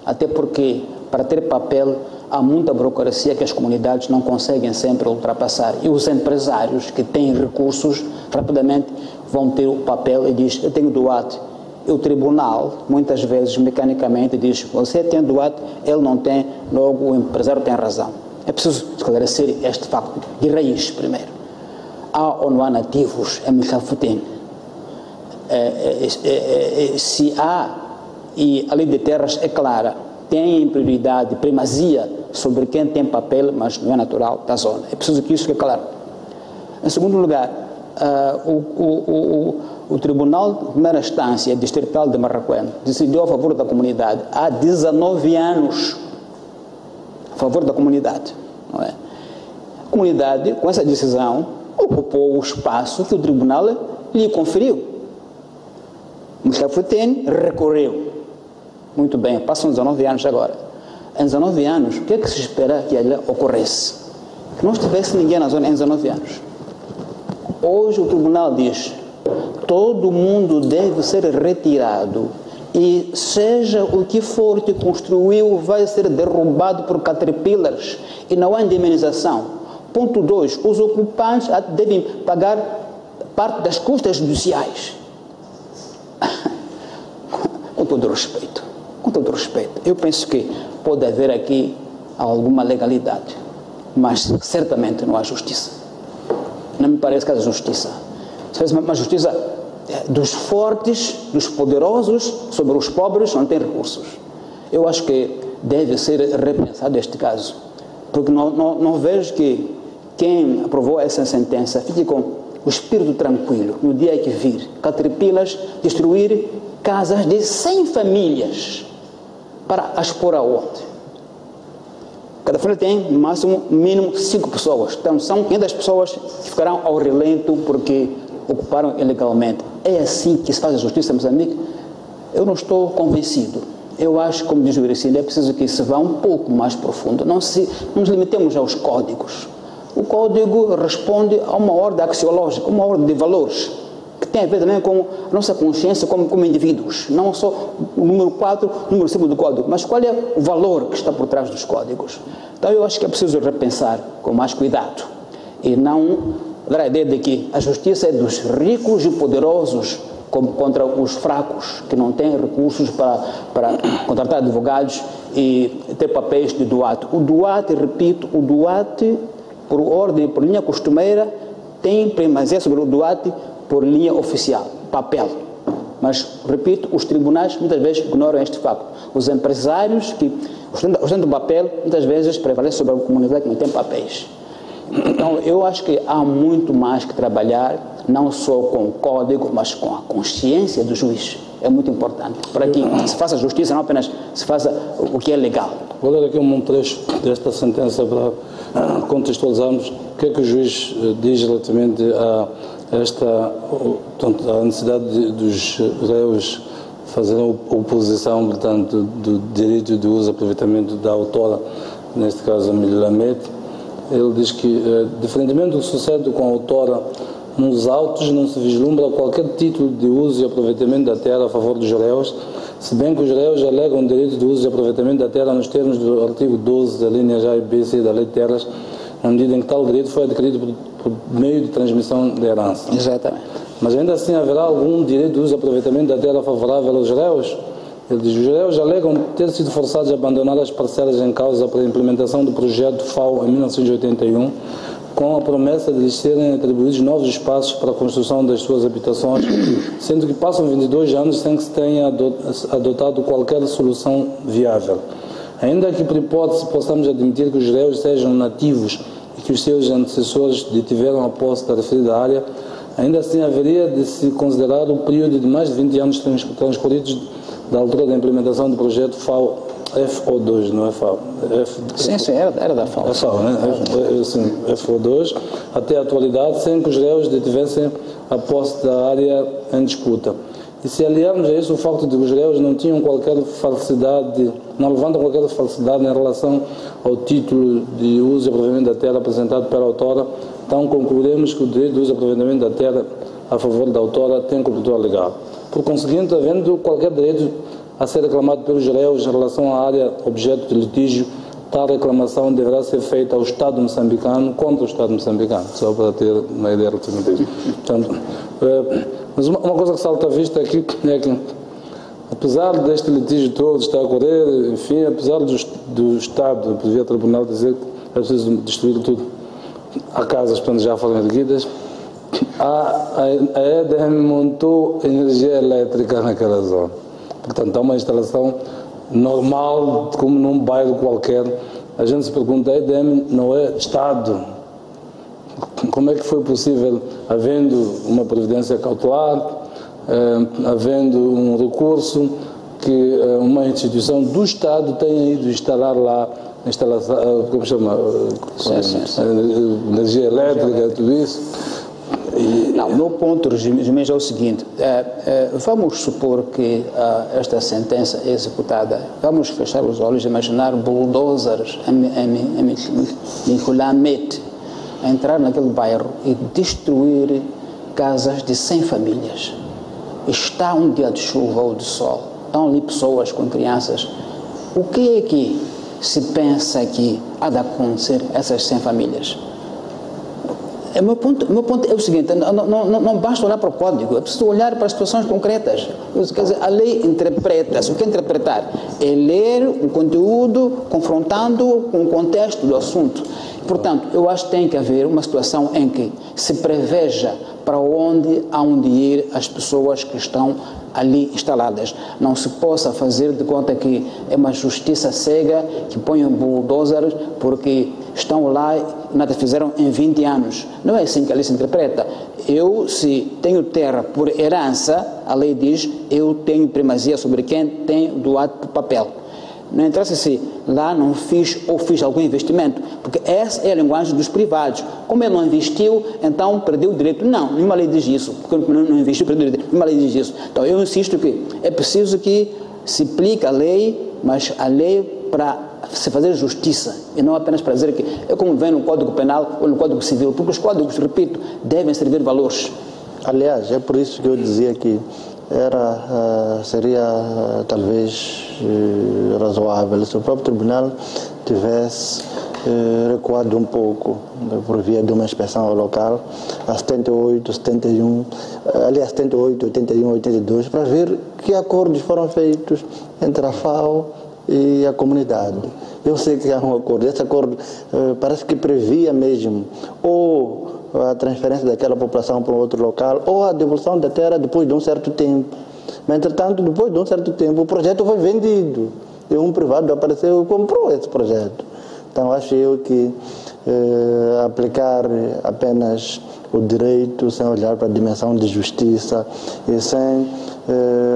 Até porque, para ter papel, há muita burocracia que as comunidades não conseguem sempre ultrapassar. E os empresários que têm recursos, rapidamente vão ter o papel e diz, eu tenho doado. E o tribunal, muitas vezes, mecanicamente, diz, você tem doado, ele não tem, logo o empresário tem razão. É preciso esclarecer este facto de raiz, primeiro. Há ou não há nativos em Michelfutem? Se há, e a lei de terras é clara, têm prioridade, primazia sobre quem tem papel, mas não é natural da zona. É preciso que isso fique claro. Em segundo lugar, o Tribunal de Primeira Instância Distrital de Marraquém decidiu a favor da comunidade há 19 anos. A favor da comunidade. Não é? A comunidade, com essa decisão, ocupou o espaço que o Tribunal lhe conferiu. Mustafutene recorreu. Muito bem, passam 19 anos agora. Em 19 anos, o que é que se espera que ali ocorresse? Que não estivesse ninguém na zona em 19 anos. Hoje o Tribunal diz: todo mundo deve ser retirado e seja o que for que construiu vai ser derrubado por caterpillars e não há indemnização. Ponto 2. Os ocupantes devem pagar parte das custas judiciais. Com todo respeito, eu penso que pode haver aqui alguma legalidade, mas certamente não há justiça. Não me parece que haja justiça. Se faz uma justiça dos fortes, dos poderosos, sobre os pobres não têm recursos. Eu acho que deve ser repensado este caso, porque não vejo que quem aprovou essa sentença fique com o espírito tranquilo no dia que vir caterpillars destruir casas de 100 famílias para as pôr aonde? Cada família tem, no máximo, mínimo 5 pessoas. Então, são 500 pessoas que ficarão ao relento porque ocuparam ilegalmente. É assim que se faz a justiça em Moçambique? Eu não estou convencido. Eu acho, como diz o Iricínio, é preciso que se vá um pouco mais profundo. Não nos limitemos aos códigos. O código responde a uma ordem axiológica, uma ordem de valores, que tem a ver também com a nossa consciência como indivíduos. Não só o número 4, o número 5 do código, mas qual é o valor que está por trás dos códigos. Então eu acho que é preciso repensar com mais cuidado e não dar a ideia de que a justiça é dos ricos e poderosos contra os fracos, que não têm recursos para contratar advogados e ter papéis de doate. O doate, repito, o doate, por ordem, por linha costumeira, tem primazia sobre o doate por linha oficial, papel. Mas, repito, os tribunais muitas vezes ignoram este facto. Os empresários que ostentam o papel, muitas vezes prevalecem sobre a comunidade que não tem papéis. Então, eu acho que há muito mais que trabalhar, não só com o código, mas com a consciência do juiz. É muito importante, para que se faça justiça, não apenas se faça o que é legal. Vou ler aqui um trecho desta sentença para contextualizarmos o que é que o juiz diz relativamente a a necessidade dos réus fazerem oposição, portanto, do direito de uso e aproveitamento da autora, neste caso a Milamete. Ele diz que, diferentemente do que sucede com a autora, nos autos não se vislumbra qualquer título de uso e aproveitamento da terra a favor dos réus, se bem que os réus alegam direito de uso e aproveitamento da terra nos termos do artigo 12 da linha A e B C da Lei de Terras, na medida em que tal direito foi adquirido por meio de transmissão de herança. Exatamente. Mas ainda assim haverá algum direito de uso e aproveitamento da terra favorável aos réus? Ele diz: os réus alegam ter sido forçados a abandonar as parcelas em causa para a implementação do projeto FAO em 1981, com a promessa de lhes serem atribuídos novos espaços para a construção das suas habitações, sendo que passam 22 anos sem que se tenha adotado qualquer solução viável. Ainda que por hipótese possamos admitir que os réus sejam nativos e que os seus antecessores detiveram a posse da referida área, ainda assim haveria de se considerar o período de mais de 20 anos transcorridos da altura da implementação do projeto FO2, não é FAO? Sim, era da FAO. É FAO, né? FO2, até a atualidade, sem que os réus detivessem a posse da área em disputa. E se aliarmos a isso o facto de que os réus não tinham qualquer falsidade, não levantam qualquer falsidade em relação ao título de uso e aproveitamento da terra apresentado pela autora, então concluiremos que o direito de uso e aproveitamento da terra a favor da autora tem cobertura legal. Por conseguinte, havendo qualquer direito a ser reclamado pelos réus em relação à área objeto de litígio, tal reclamação deverá ser feita ao Estado moçambicano contra o Estado moçambicano, só para ter uma ideia relativamente a isso. Portanto, mas uma coisa que salta à vista aqui é que, apesar deste litígio todo estar a ocorrer, enfim, apesar do Estado, devia o Tribunal dizer que é preciso destruir tudo, há casas que já foram erguidas, a EDM montou energia elétrica naquela zona. Portanto, há uma instalação normal, como num bairro qualquer. A gente se pergunta, a EDM não é Estado? Como é que foi possível, havendo uma providência cautelar, havendo um recurso, que uma instituição do Estado tenha ido instalar lá, como chama? Energia elétrica, tudo isso? Não, o meu ponto, Jiménez, é o seguinte: vamos supor que esta sentença é executada, vamos fechar os olhos e imaginar bulldozers em Culamete entrar naquele bairro e destruir casas de 100 famílias. Está um dia de chuva ou de sol, estão ali pessoas com crianças. O que é que se pensa que há de acontecer a essas 100 famílias? O meu ponto é o seguinte: não basta olhar para o código, é preciso olhar para as situações concretas. Quer dizer, a lei interpreta-se. O que é interpretar? É ler o conteúdo confrontando com o contexto do assunto. Portanto, eu acho que tem que haver uma situação em que se preveja para onde há de ir as pessoas que estão ali instaladas. Não se possa fazer de conta que é uma justiça cega, que põe bulldozers porque estão lá e nada fizeram em 20 anos. Não é assim que a lei se interpreta. Eu, se tenho terra por herança, a lei diz, eu tenho primazia sobre quem tem do ato de papel. Não interessa se lá não fiz ou fiz algum investimento, porque essa é a linguagem dos privados. Como ele não investiu, então perdeu o direito. Não, nenhuma lei diz isso. Porque não investiu, perdeu o direito. Nenhuma lei diz isso. Então eu insisto que é preciso que se aplique a lei, mas a lei para se fazer justiça, e não apenas para dizer que é como vem no Código Penal ou no Código Civil, porque os códigos, repito, devem servir valores. Aliás, é por isso que eu dizia que seria talvez razoável se o próprio tribunal tivesse recuado um pouco por via de uma inspeção ao local a 78, 71, aliás 78, 81, 82, para ver que acordos foram feitos entre a FAO e a comunidade. Eu sei que há um acordo. Esse acordo parece que previa mesmo ou a transferência daquela população para um outro local ou a devolução da terra depois de um certo tempo. Mas, entretanto, depois de um certo tempo, o projeto foi vendido e um privado apareceu e comprou esse projeto. Então, acho eu que aplicar apenas o direito sem olhar para a dimensão de justiça e sem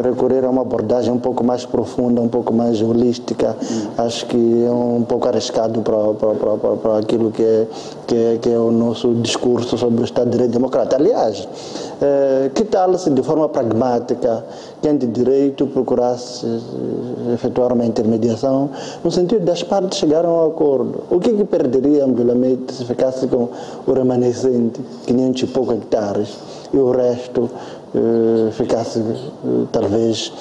recorrer a uma abordagem um pouco mais profunda, um pouco mais holística, acho que é um pouco arriscado para aquilo que é o nosso discurso sobre o Estado de Direito Democrático. Aliás, que tal se de forma pragmática quem de direito procurasse efetuar uma intermediação no sentido das partes chegarem a um acordo? O que perderia Ambulamete se ficasse com o remanescente, 500 e poucos hectares, e o resto ficasse talvez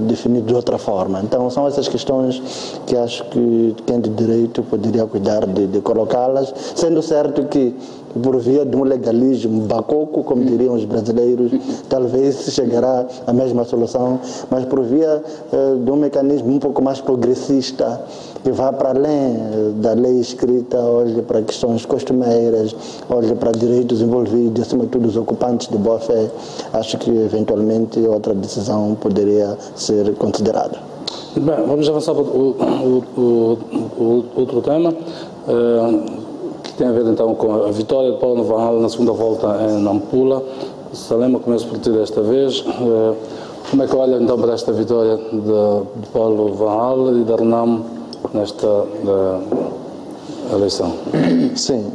definido de outra forma? Então são essas questões que acho que quem de direito poderia cuidar de colocá-las, sendo certo que por via de um legalismo bacoco, como diriam os brasileiros, talvez se chegará à mesma solução, mas por via de um mecanismo um pouco mais progressista, que vá para além da lei escrita, olhe para questões costumeiras, olhe para direitos envolvidos, acima de tudo os ocupantes de boa-fé, acho que eventualmente outra decisão poderia ser considerada. Bem, vamos avançar para o outro tema, que tem a ver então com a vitória de Paulo Van Hal na segunda volta em Nampula. Salema, começo por ti desta vez. Como é que olha então para esta vitória de Paulo Van Hal e da Renamo nesta eleição? Sim,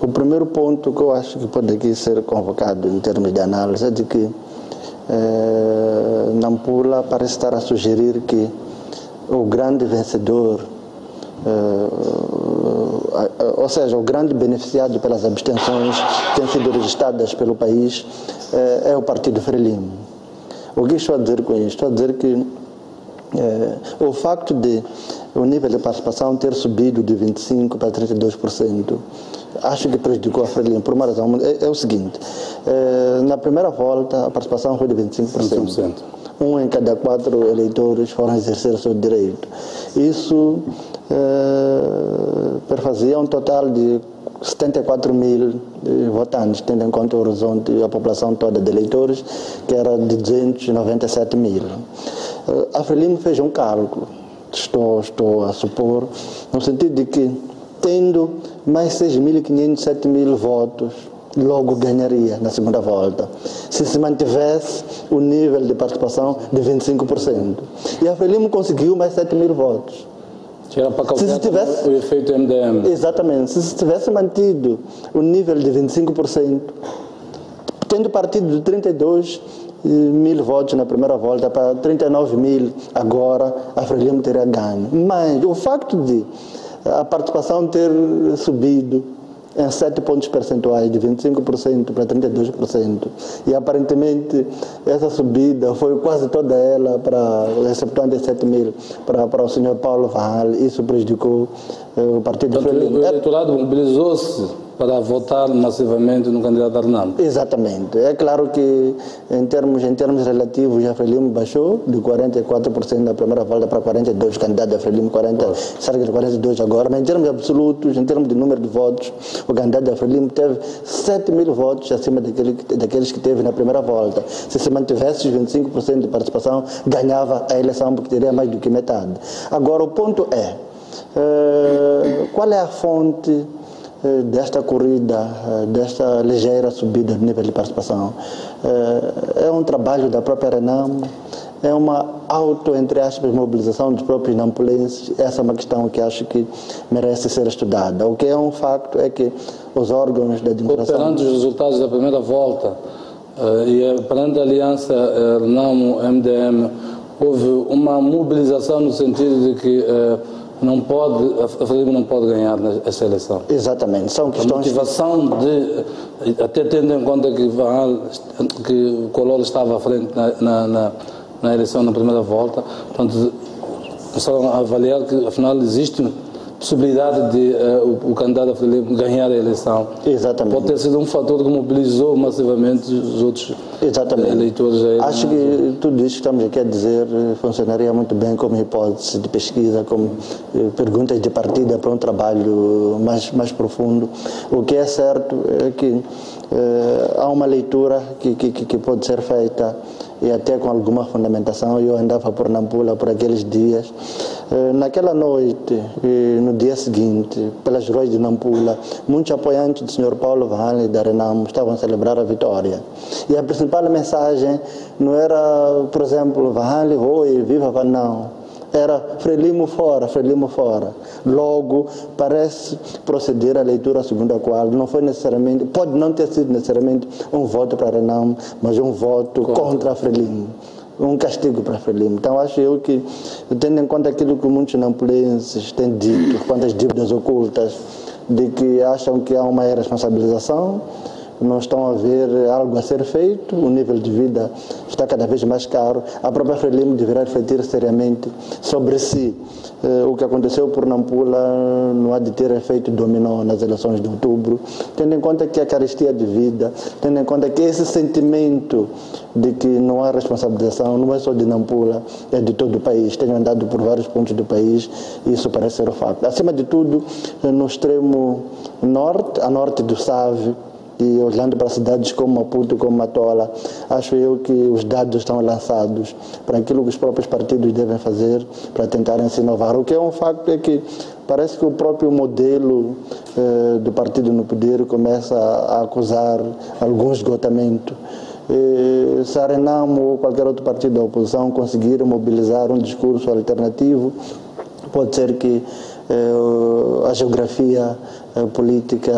o primeiro ponto que eu acho que pode aqui ser convocado em termos de análise é de que Nampula parece estar a sugerir que o grande vencedor, ou seja, o grande beneficiado pelas abstenções que têm sido registradas pelo país é o Partido Frelimo. O que estou a dizer com isto? Estou a dizer que o facto de o nível de participação ter subido de 25% para 32%, acho que prejudicou a Frelimo por uma razão. É o seguinte, na primeira volta a participação foi de 25%. Um em cada 4 eleitores foram exercer o seu direito. Isso perfazia um total de 74 mil votantes, tendo em conta o horizonte e a população toda de eleitores, que era de 297 mil. A Frelimo fez um cálculo, estou a supor, no sentido de que, tendo mais 6.500, 7.000 votos, logo ganharia na segunda volta, se mantivesse o nível de participação de 25%. E a Frelimo conseguiu mais 7.000 votos. Era para calcular o efeito MDM. Exatamente. Se tivesse mantido o nível de 25%, tendo partido de 32 mil votos na primeira volta para 39 mil agora, a Frelimo teria ganho. Mas o facto de a participação ter subido em 7 pontos percentuais, de 25% para 32%. E aparentemente essa subida foi quase toda ela, exceptuando 7 mil, para o senhor Paulo Vanhal. Isso prejudicou o partido Frelimo. O eleitorado mobilizou-se para votar massivamente no candidato Arnaldo. Exatamente. É claro que em termos relativos a Frelimo baixou de 44% na primeira volta para 42%, o candidato a Frelimo cerca de 42% agora, mas em termos absolutos, em termos de número de votos, o candidato a Frelimo teve 7 mil votos acima daqueles que teve na primeira volta. Se mantivesse os 25% de participação, ganhava a eleição, porque teria mais do que metade. Agora, o ponto é, qual é a fonte desta corrida, desta ligeira subida do nível de participação? É um trabalho da própria Renamo, é uma entre aspas, mobilização dos próprios nampulenses. Essa é uma questão que acho que merece ser estudada. O que é um facto é que os órgãos da administração... Perante os resultados da primeira volta e perante a aliança Renamo-MDM, houve uma mobilização no sentido de que a Frelimo não pode ganhar esta eleição. Exatamente. São questões... A motivação até tendo em conta que o Collor estava à frente na eleição na primeira volta, portanto, começaram a avaliar que, afinal, existe possibilidade de o candidato a Frelimo ganhar a eleição. Exatamente. Pode ter sido um fator que mobilizou massivamente os outros eleitores. Acho que tudo isso que estamos aqui a dizer funcionaria muito bem como hipótese de pesquisa, como perguntas de partida para um trabalho mais profundo. O que é certo é que há uma leitura que pode ser feita, e até com alguma fundamentação. Eu andava por Nampula por aqueles dias. Naquela noite, no dia seguinte, pelas ruas de Nampula, muitos apoiantes do Sr. Paulo Vanhal e da Renamo estavam a celebrar a vitória. E a principal mensagem não era, por exemplo, Vanhal, oi, viva, não. Era Frelimo fora, Frelimo fora. Logo, parece proceder a leitura segundo a qual não foi necessariamente, pode não ter sido necessariamente um voto para a Renamo, mas um voto contra a Frelimo. Um castigo para a Frelimo. Então, acho eu que, tendo em conta aquilo que muitos nampulenses têm dito, quantas dívidas ocultas, de que acham que há uma responsabilização, não estão a ver algo a ser feito, o nível de vida está cada vez mais caro. A própria Frelimo deverá refletir seriamente sobre si. O que aconteceu por Nampula não há de ter efeito dominó nas eleições de outubro, tendo em conta que a carestia de vida, tendo em conta que esse sentimento de que não há responsabilização não é só de Nampula, é de todo o país. Tenho andado por vários pontos do país e isso parece ser o facto. Acima de tudo, no extremo norte, a norte do Save, e olhando para cidades como Maputo, como Matola, acho eu que os dados estão lançados para aquilo que os próprios partidos devem fazer para tentarem se inovar. O que é um facto é que parece que o próprio modelo do partido no poder começa a acusar algum esgotamento. Se a Renamo ou qualquer outro partido da oposição conseguir mobilizar um discurso alternativo, pode ser que a geografia política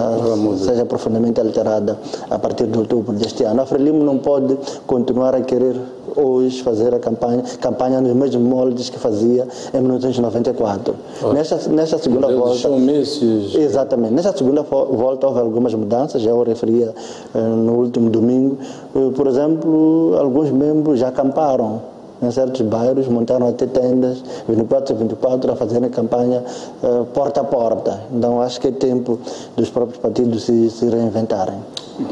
seja profundamente alterada a partir de outubro deste ano. A Frelimo não pode continuar a querer hoje fazer a campanha nos mesmos moldes que fazia em 1994. Nesta segunda volta... Exatamente. Nesta segunda volta houve algumas mudanças, já eu referia no último domingo. Por exemplo, alguns membros já acamparam em certos bairros, montaram até tendas 24 a fazerem campanha porta a porta. Então acho que é tempo dos próprios partidos se reinventarem.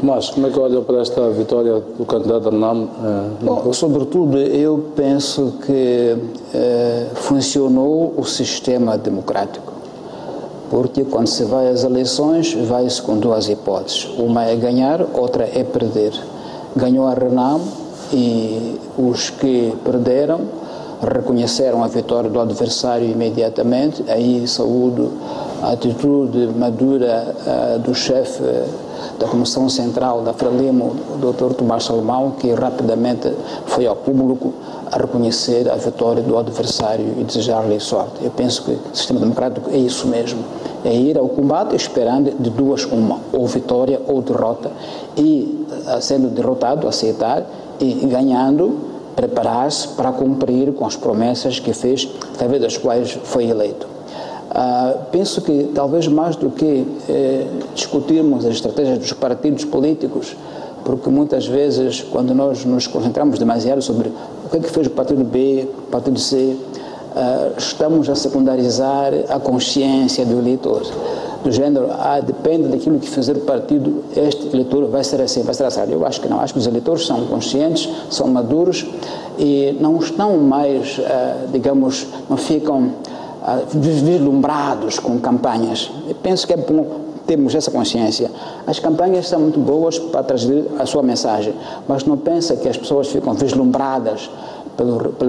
Tomás, como é que olha para esta vitória do candidato Renamo? Bom, sobretudo eu penso que funcionou o sistema democrático. porque quando se vai às eleições, vai-se com duas hipóteses. Uma é ganhar, outra é perder. Ganhou a Renamo e os que perderam reconheceram a vitória do adversário imediatamente. Aí saúdo a atitude madura do chefe da Comissão Central da Frelimo, o Dr. Tomás Salomão, que rapidamente foi ao público a reconhecer a vitória do adversário e desejar-lhe sorte. Eu penso que o sistema democrático é isso mesmo, é ir ao combate esperando de duas uma, ou vitória ou derrota, e sendo derrotado, aceitar, e ganhando, preparar-se para cumprir com as promessas que fez, através das quais foi eleito. Penso que talvez mais do que discutirmos as estratégias dos partidos políticos, porque muitas vezes quando nós nos concentramos demasiado sobre o que é que fez o partido B, o partido C, estamos a secundarizar a consciência do eleitor, do género, depende daquilo que fizer o partido, este eleitor vai ser assim, vai ser assim. Eu acho que não, acho que os eleitores são conscientes, são maduros e não estão mais, digamos, não ficam vislumbrados com campanhas. Eu penso que é bom termos essa consciência. As campanhas são muito boas para trazer a sua mensagem, mas não pensa que as pessoas ficam vislumbradas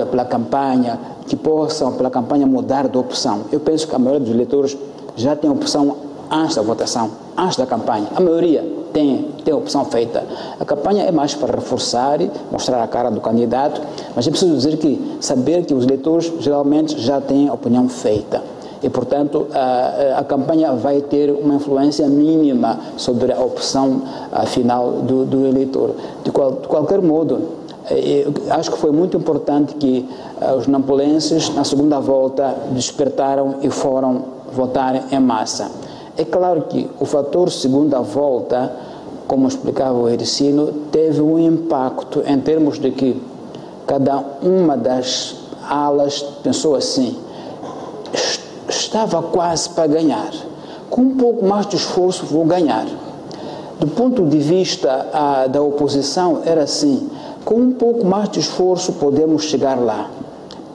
pela campanha, que possam, pela campanha, mudar de opção. Eu penso que a maioria dos eleitores já tem opção antes da votação, antes da campanha. A maioria tem opção feita. A campanha é mais para reforçar, mostrar a cara do candidato, mas é preciso saber que os eleitores geralmente já têm a opinião feita. E, portanto, a campanha vai ter uma influência mínima sobre a opção final do eleitor. De qualquer modo, acho que foi muito importante que os nampolenses, na segunda volta, despertaram e foram votar em massa. É claro que o fator segunda volta, como explicava o Ericino, teve um impacto em termos de que cada uma das alas pensou assim: estava quase para ganhar, com um pouco mais de esforço vou ganhar. Do ponto de vista da oposição era assim: com um pouco mais de esforço podemos chegar lá.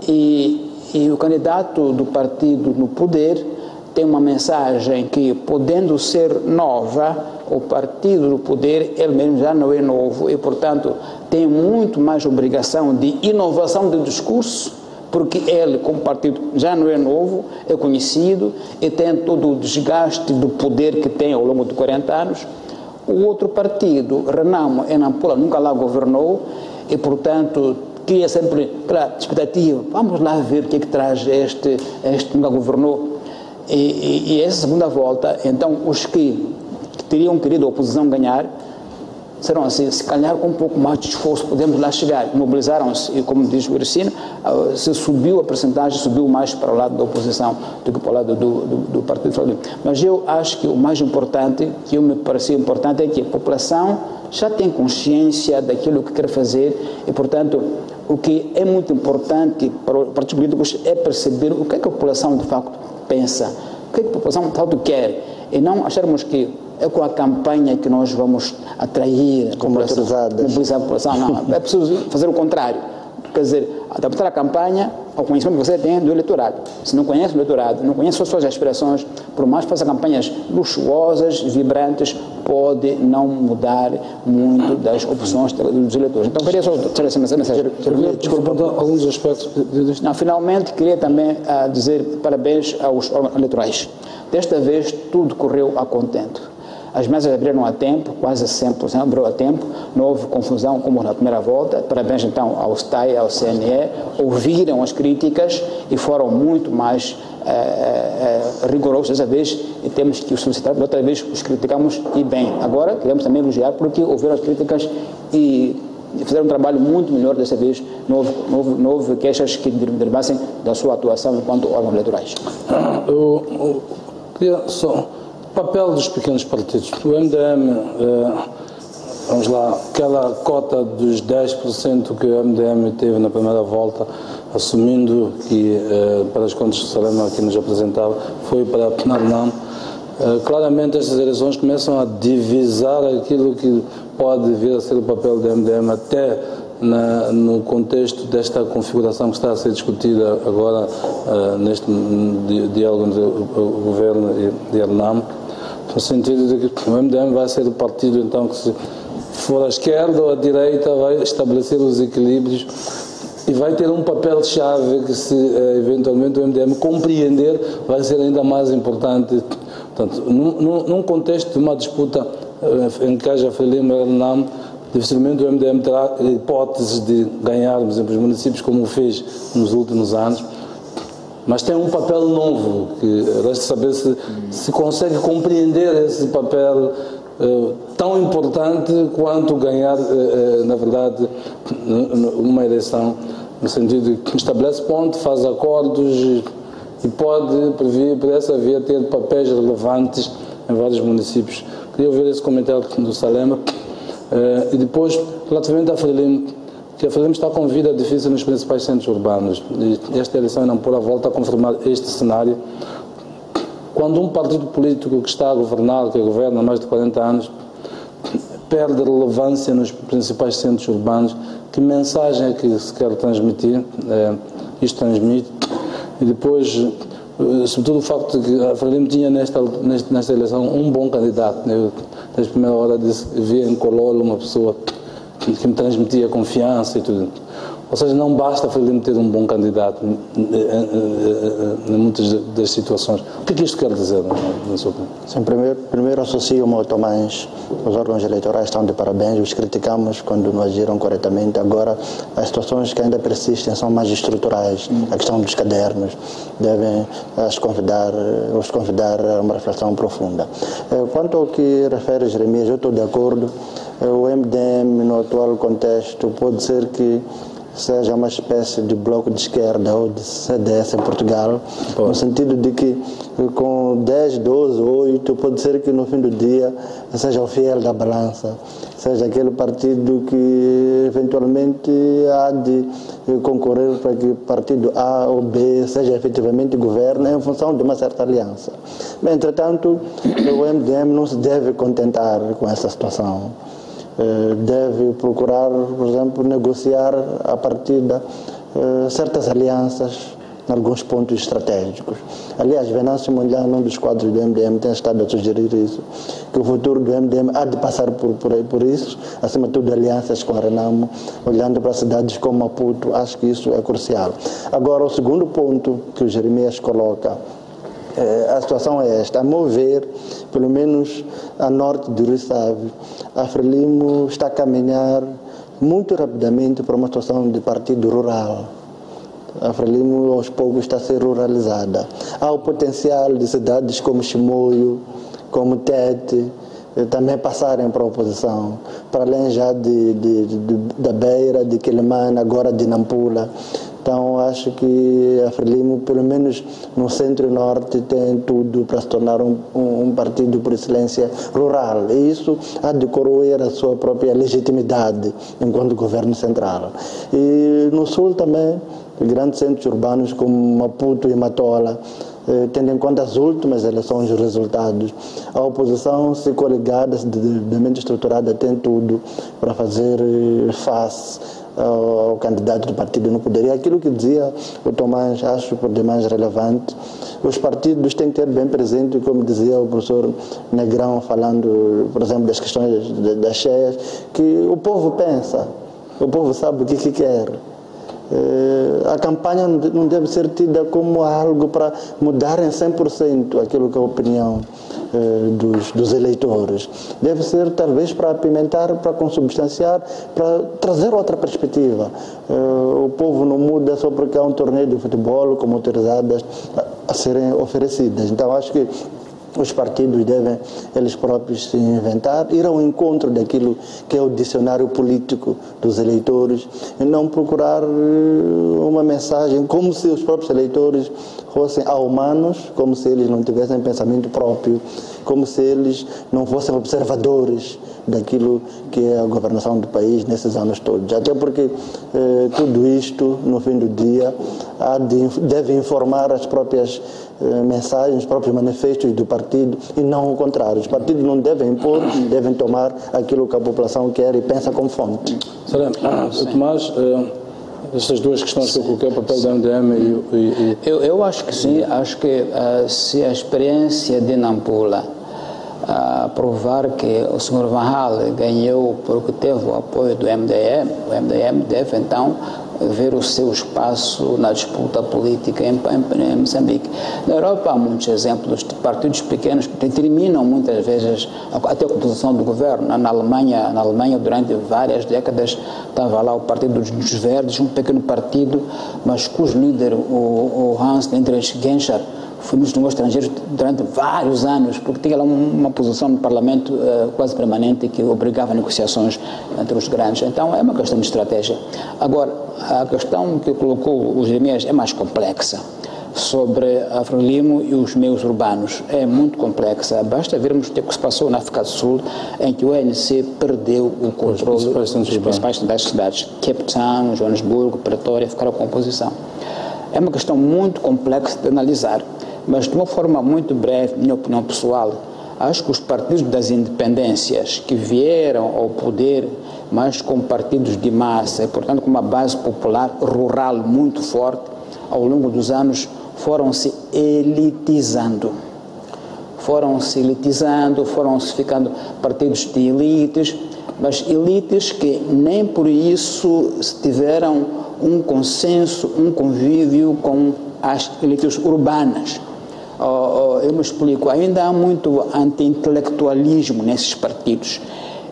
E o candidato do partido no poder tem uma mensagem que, podendo ser nova, o partido do poder, ele mesmo já não é novo e, portanto, tem muito mais obrigação de inovação de discurso, porque ele, como partido, já não é novo, é conhecido e tem todo o desgaste do poder que tem ao longo de 40 anos. O outro partido, Renamo, em Nampula, nunca lá governou e, portanto, cria sempre aquela expectativa: vamos lá ver o que é que traz este nunca governou. E essa segunda volta, então, os que teriam querido a oposição ganhar, serão assim: se calhar com um pouco mais de esforço podemos lá chegar. Mobilizaram-se e, como diz o Ericino, se subiu a percentagem, subiu mais para o lado da oposição do que para o lado do Partido Frelimo. Mas eu acho que o mais importante, que me parecia importante, é que a população já tem consciência daquilo que quer fazer e, portanto, o que é muito importante para os partidos políticos é perceber o que é que a população de facto pensa, o que é que a população de facto quer, e não acharmos que é com a campanha que nós vamos atrair a população. Não, é preciso fazer o contrário. Quer dizer, adaptar a campanha ao conhecimento que você tem do eleitorado. Se não conhece o eleitorado, não conhece as suas aspirações, por mais que faça campanhas luxuosas, vibrantes, pode não mudar muito das opções dos eleitores. Então, queria só ter essa mensagem. Desculpa, alguns aspectos. Não, finalmente, queria também dizer parabéns aos órgãos eleitorais. Desta vez, tudo correu a contento. As mesas abriram a tempo, quase 100% abriu a tempo, não houve confusão como na primeira volta. Parabéns então ao STAI, ao CNE, ouviram as críticas e foram muito mais rigorosos dessa vez, e temos que os solicitar. Da outra vez os criticamos e bem. Agora queremos também elogiar porque ouviram as críticas e fizeram um trabalho muito melhor dessa vez. Não houve queixas que derivassem da sua atuação enquanto órgãos eleitorais. Eu queria só o papel dos pequenos partidos. O MDM, vamos lá, aquela cota dos 10% que o MDM teve na primeira volta, assumindo que, para as contas que o Salema aqui nos apresentava, foi para a Renamo. Claramente estas eleições começam a divisar aquilo que pode vir a ser o papel do MDM até no contexto desta configuração que está a ser discutida agora neste diálogo entre o Governo e a RENAM, no sentido de que o MDM vai ser o partido, então, que se for à esquerda ou à direita vai estabelecer os equilíbrios e vai ter um papel-chave que, se eventualmente o MDM compreender, vai ser ainda mais importante. Portanto, num contexto de uma disputa em que haja Frelimo e RENAM, dificilmente o MDM terá hipóteses de ganhar, por exemplo, os municípios como o fez nos últimos anos, mas tem um papel novo, que resta saber se consegue compreender esse papel tão importante quanto ganhar, na verdade, uma eleição, no sentido de que estabelece ponto, faz acordos e pode, por essa via, ter papéis relevantes em vários municípios. Queria ouvir esse comentário do Salema. E depois, relativamente à Frelimo, que a Frelimo está com vida difícil nos principais centros urbanos. E esta eleição em Nampula volta a confirmar este cenário. Quando um partido político que está a governar, que governa há mais de 40 anos, perde relevância nos principais centros urbanos, que mensagem é que se quer transmitir? Isto transmite. E depois, sobretudo o facto de que a Frelimo tinha nesta eleição um bom candidato. Eu, desde a primeira hora, via em Cololo uma pessoa que me transmitia confiança e tudo. Ou seja, não basta a Frelimo ter um bom candidato em muitas das situações. O que é que isto quer dizer, na sua opinião? Sim, primeiro associo-me ao Tomás. Os órgãos eleitorais estão de parabéns, os criticamos quando não agiram corretamente. Agora, as situações que ainda persistem são mais estruturais. A questão dos cadernos devem os convidar a uma reflexão profunda. Quanto ao que refere Jeremias, eu estou de acordo. O MDM, no atual contexto, pode ser que seja uma espécie de bloco de esquerda ou de CDS em Portugal, no sentido de que com 10, 12, 8, pode ser que no fim do dia seja o fiel da balança, seja aquele partido que eventualmente há de concorrer para que partido A ou B seja efetivamente governo em função de uma certa aliança. Bem, entretanto, o MDM não se deve contentar com essa situação. Deve procurar, por exemplo, negociar a partir de certas alianças em alguns pontos estratégicos. Aliás, Venâncio Mondlane, num dos quadros do MDM, tem estado a sugerir isso, que o futuro do MDM há de passar por isso, acima de tudo alianças com a RENAM, olhando para cidades como Maputo. Acho que isso é crucial. Agora, o segundo ponto que o Jeremias coloca, a situação é esta: a meu ver, pelo menos a norte do Rio Save, a Frelimo está a caminhar muito rapidamente para uma situação de partido rural. A Frelimo aos poucos está a ser ruralizada. Há o potencial de cidades como Chimoio, como Tete, também passarem para a oposição, para além já da Beira, de Quelimane, agora de Nampula. Então, acho que a Frelimo, pelo menos no centro e norte, tem tudo para se tornar um partido por excelência rural. E isso há de coroar a sua própria legitimidade enquanto governo central. E no sul também, grandes centros urbanos como Maputo e Matola, tendo em conta as últimas eleições e os resultados, a oposição, se coligada, se devidamente estruturada, tem tudo para fazer face ao candidato do partido no poder. E aquilo que dizia o Tomás, acho por demais relevante, os partidos têm que ter bem presente, como dizia o professor Negrão, falando, por exemplo, das questões das cheias, que o povo pensa, o povo sabe o que quer. A campanha não deve ser tida como algo para mudar em 100% aquilo que é a opinião dos eleitores. Deve ser talvez para apimentar, para consubstanciar, para trazer outra perspectiva. O povo não muda só porque há um torneio de futebol com motorizadas a serem oferecidas. Então acho que os partidos devem, eles próprios, se inventar, ir ao encontro daquilo que é o dicionário político dos eleitores e não procurar uma mensagem como se os próprios eleitores fossem humanos, como se eles não tivessem pensamento próprio, como se eles não fossem observadores daquilo que é a governação do país nesses anos todos. Até porque tudo isto, no fim do dia, deve informar as próprias mensagens, os próprios manifestos do partido e não o contrário. Os partidos não devem impor, devem tomar aquilo que a população quer e pensa como fonte. Tomás, estas duas questões que eu coloquei, o papel da MDM e... Eu acho que sim, acho que se a experiência de Nampula provar que o Sr. Van Hal ganhou porque teve o apoio do MDM, o MDM deve então ver o seu espaço na disputa política em Moçambique. Na Europa há muitos exemplos de partidos pequenos que determinam muitas vezes até a composição do governo. Na Alemanha durante várias décadas estava lá o Partido dos Verdes, um pequeno partido, mas cujo líder, o Hans-Dietrich Genscher, foi ministro dos Estrangeiros durante vários anos, porque tinha lá uma posição no Parlamento quase permanente que obrigava a negociações entre os grandes. Então é uma questão de estratégia. Agora, a questão que colocou o Jeremias é mais complexa, sobre a Frelimo e os meios urbanos. É muito complexa. Basta vermos o que se passou na África do Sul, em que o ANC perdeu o controle dos principais cidades. Cape Town, Joanesburgo, Pretória ficaram com oposição. É uma questão muito complexa de analisar. Mas, de uma forma muito breve, minha opinião pessoal, acho que os partidos das independências que vieram ao poder, mas com partidos de massa, e, portanto, com uma base popular rural muito forte, ao longo dos anos foram se elitizando, foram-se ficando partidos de elites, mas elites que nem por isso tiveram um consenso, um convívio com as elites urbanas. Eu me explico, ainda há muito anti-intelectualismo nesses partidos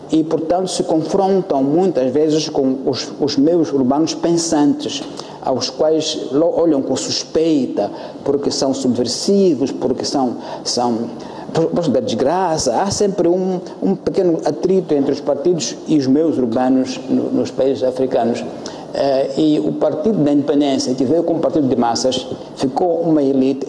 e, portanto, se confrontam muitas vezes com os meios urbanos pensantes, aos quais olham com suspeita, porque são subversivos, porque são da desgraça. Há sempre um pequeno atrito entre os partidos e os meios urbanos nos países africanos. E o Partido da Independência, que veio como partido de massas, ficou uma elite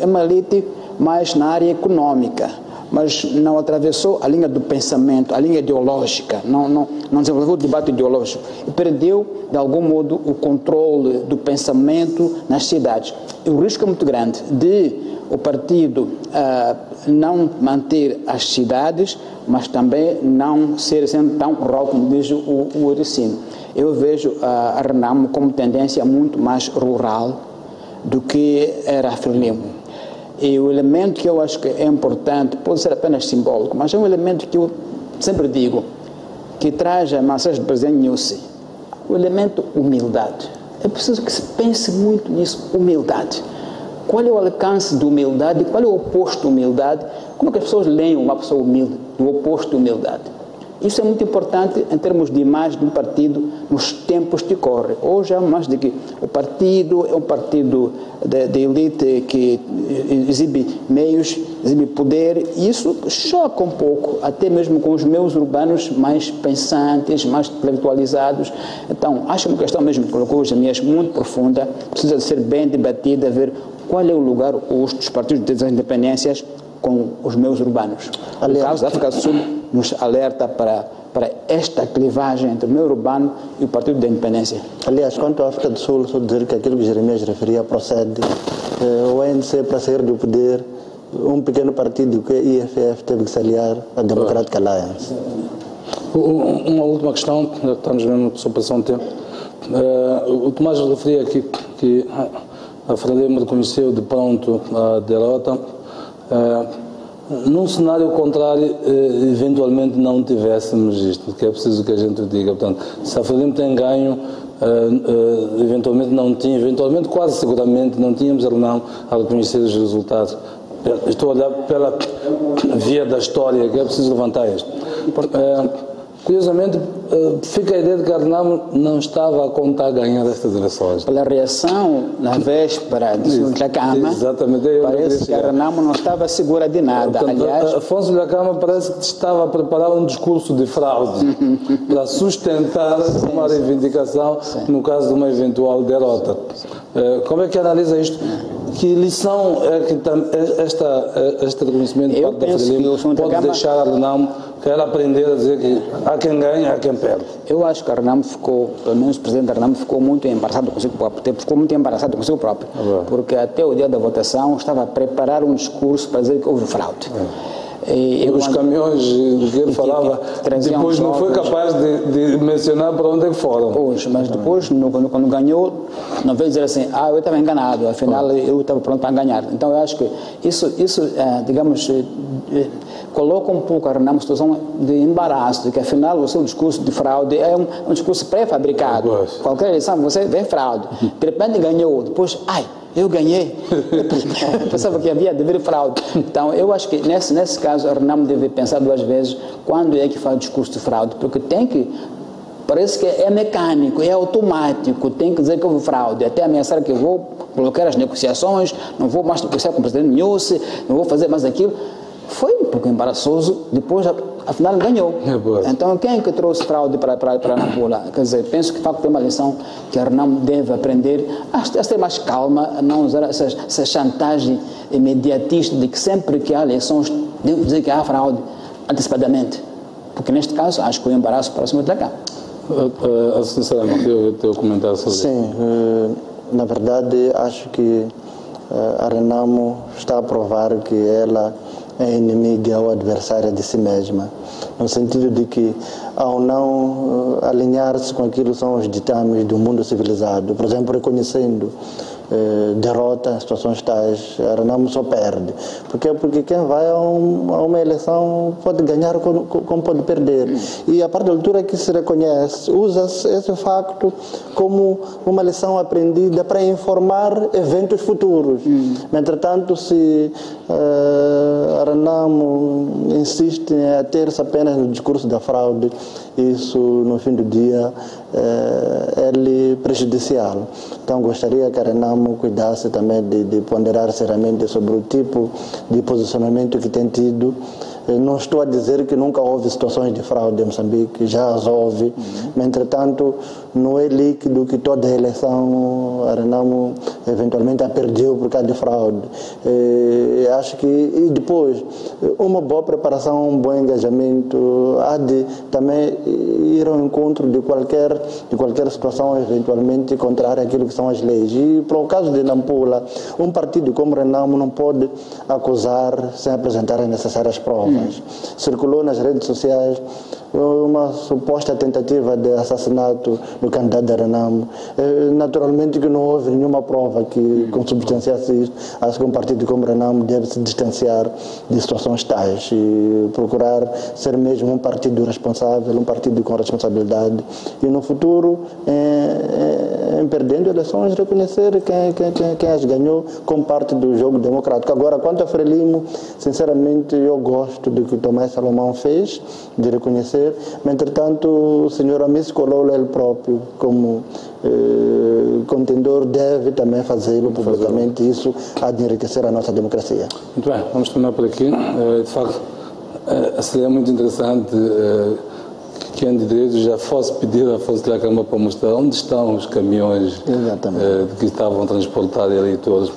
mais na área econômica, mas não atravessou a linha do pensamento, a linha ideológica, não desenvolveu o debate ideológico e perdeu, de algum modo, o controle do pensamento nas cidades. E o risco é muito grande de o partido não manter as cidades, mas também não ser sempre tão rural como diz o Ericino. Eu vejo a Renamo como tendência muito mais rural do que era a Frelimo. E o elemento que eu acho que é importante, pode ser apenas simbólico, mas é um elemento que eu sempre digo, que traz a mensagem do presidente Nyusi, o elemento humildade. É preciso que se pense muito nisso, humildade. Qual é o alcance de humildade? Qual é o oposto de humildade? Como é que as pessoas leem uma pessoa humilde, do oposto de humildade? Isso é muito importante em termos de imagem de um partido nos tempos que correm. Hoje há mais de que o partido é um partido de elite que exibe meios, exibe poder, e isso choca um pouco, até mesmo com os meios urbanos mais pensantes, mais intelectualizados. Então, acho uma questão mesmo que colocou os Jeremias muito profunda, precisa de ser bem debatida, ver qual é o lugar hoje dos partidos das independências com os meios urbanos. O caso da África do Sul nos alerta para esta clivagem entre o meio urbano e o Partido da Independência. Aliás, quanto à África do Sul, só dizer que aquilo que Jeremias referia procede. O ANC, para sair do poder, um pequeno partido que é IFF teve que se aliar à Democratic Alliance. Uma última questão, estamos mesmo sob pressão de tempo. O Tomás referia aqui que a Frelimo reconheceu de pronto a derrota. Num cenário contrário, eventualmente não tivéssemos isto, que é preciso que a gente diga. Portanto, se a Frelimo tem ganho, eventualmente não tinha, eventualmente quase seguramente não tínhamos não a reconhecer os resultados. Estou a olhar pela via da história, que é preciso levantar isto. Curiosamente, fica a ideia de que a Renamo não estava a contar ganhar estas eleições. Pela reação na véspera de Lhakama, parece que a Renamo não estava segura de nada. Portanto, aliás, Afonso Lhakama parece que estava a preparar um discurso de fraude para sustentar uma reivindicação no caso de uma eventual derrota. Como é que analisa isto? que lição é que este reconhecimento Eu da penso Frelimo que o pode deixar a Renamo que ela aprender a dizer que há quem ganha, há quem perde? Eu acho que a Renamo ficou, pelo menos o presidente da Renamo ficou muito embaraçado consigo próprio, porque até o dia da votação estava a preparar um discurso para dizer que houve fraude. E os caminhões que ele falava, depois não foi capaz de mencionar para onde é que foram. Pois, mas depois, quando ganhou, não veio dizer assim, eu estava enganado, afinal eu estava pronto para ganhar. Então eu acho que isso digamos, coloca um pouco a Renamo numa situação de embaraço, de que afinal o seu discurso de fraude é um discurso pré-fabricado. Qualquer eleição você vê fraude, de repente ganhou, depois, eu ganhei. Eu pensava que havia de haver fraude. Então, eu acho que nesse caso, a Renamo deve pensar duas vezes quando é que faz o discurso de fraude, porque parece que é mecânico, é automático, tem que dizer que houve fraude, até ameaçar que eu vou colocar as negociações, não vou mais negociar com o presidente Nussi, não vou fazer mais aquilo. Foi um pouco embaraçoso, depois afinal ganhou. Então quem é que trouxe fraude para Nampula? Quer dizer, penso que de facto é uma lição que a Renamo deve aprender a ter mais calma, a não usar essa chantagem imediatista de que sempre que há eleições devo dizer que há fraude antecipadamente, porque neste caso acho que o embaraço parece muito legal. Sinceramente, eu tenho comentário sobre isso. Sim, na verdade acho que a Renamo está a provar que ela é inimiga ou adversária de si mesma, no sentido de que, ao não alinhar-se com aquilo que são os ditames do mundo civilizado, por exemplo, reconhecendo derrota, situações tais, a Renamo só perde. Porque quem vai a uma eleição pode ganhar como pode perder. E a partir da altura que se reconhece, usa-se esse facto como uma lição aprendida para informar eventos futuros. Entretanto, se a Renamo insiste em ater-se apenas no discurso da fraude, isso, no fim do dia, é-lhe prejudicial. Então, gostaria que a Renamo cuidasse também de ponderar seriamente sobre o tipo de posicionamento que tem tido. Não estou a dizer que nunca houve situações de fraude em Moçambique, já as houve, mas, entretanto, não é líquido que toda a eleição a Renamo eventualmente a perdeu por causa de fraude. Acho que, e depois, uma boa preparação, um bom engajamento, há de também ir ao encontro de qualquer situação eventualmente contrária àquilo que são as leis. E, para o caso de Nampula, um partido como Renamo não pode acusar sem apresentar as necessárias provas. Circulou nas redes sociais uma suposta tentativa de assassinato do candidato da Renamo. Naturalmente que não houve nenhuma prova que consubstanciasse isso. Acho que um partido como Renamo deve se distanciar de situações tais e procurar ser mesmo um partido responsável, um partido com responsabilidade e no futuro, em perdendo eleições, reconhecer quem as ganhou como parte do jogo democrático. Agora, quanto a Frelimo, sinceramente eu gosto do que o Tomás Salomão fez, de reconhecer, mas entretanto o senhor Amis Kololo, ele próprio, como contendor, deve também fazê-lo publicamente. Isso há de enriquecer a nossa democracia. Muito bem, vamos terminar por aqui. De facto, seria muito interessante que quem de direito já fosse pedir à Força da Câmara para mostrar onde estão os caminhões que estavam a transportar eleitores.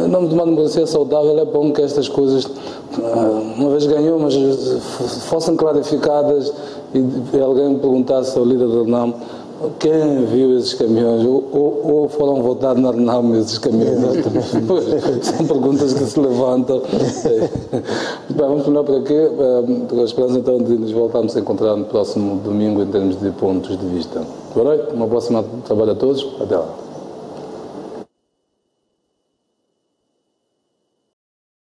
Não de uma democracia saudável, é bom que estas coisas, uma vez ganhou, mas fossem clarificadas e alguém perguntasse ao líder da RENAMO quem viu esses caminhões, ou foram votados na RENAMO esses caminhões. São perguntas que se levantam. Bem, vamos terminar por aqui, com a esperança então de nos voltarmos a encontrar no próximo domingo em termos de pontos de vista. Boa noite, uma boa semana de trabalho a todos, até lá.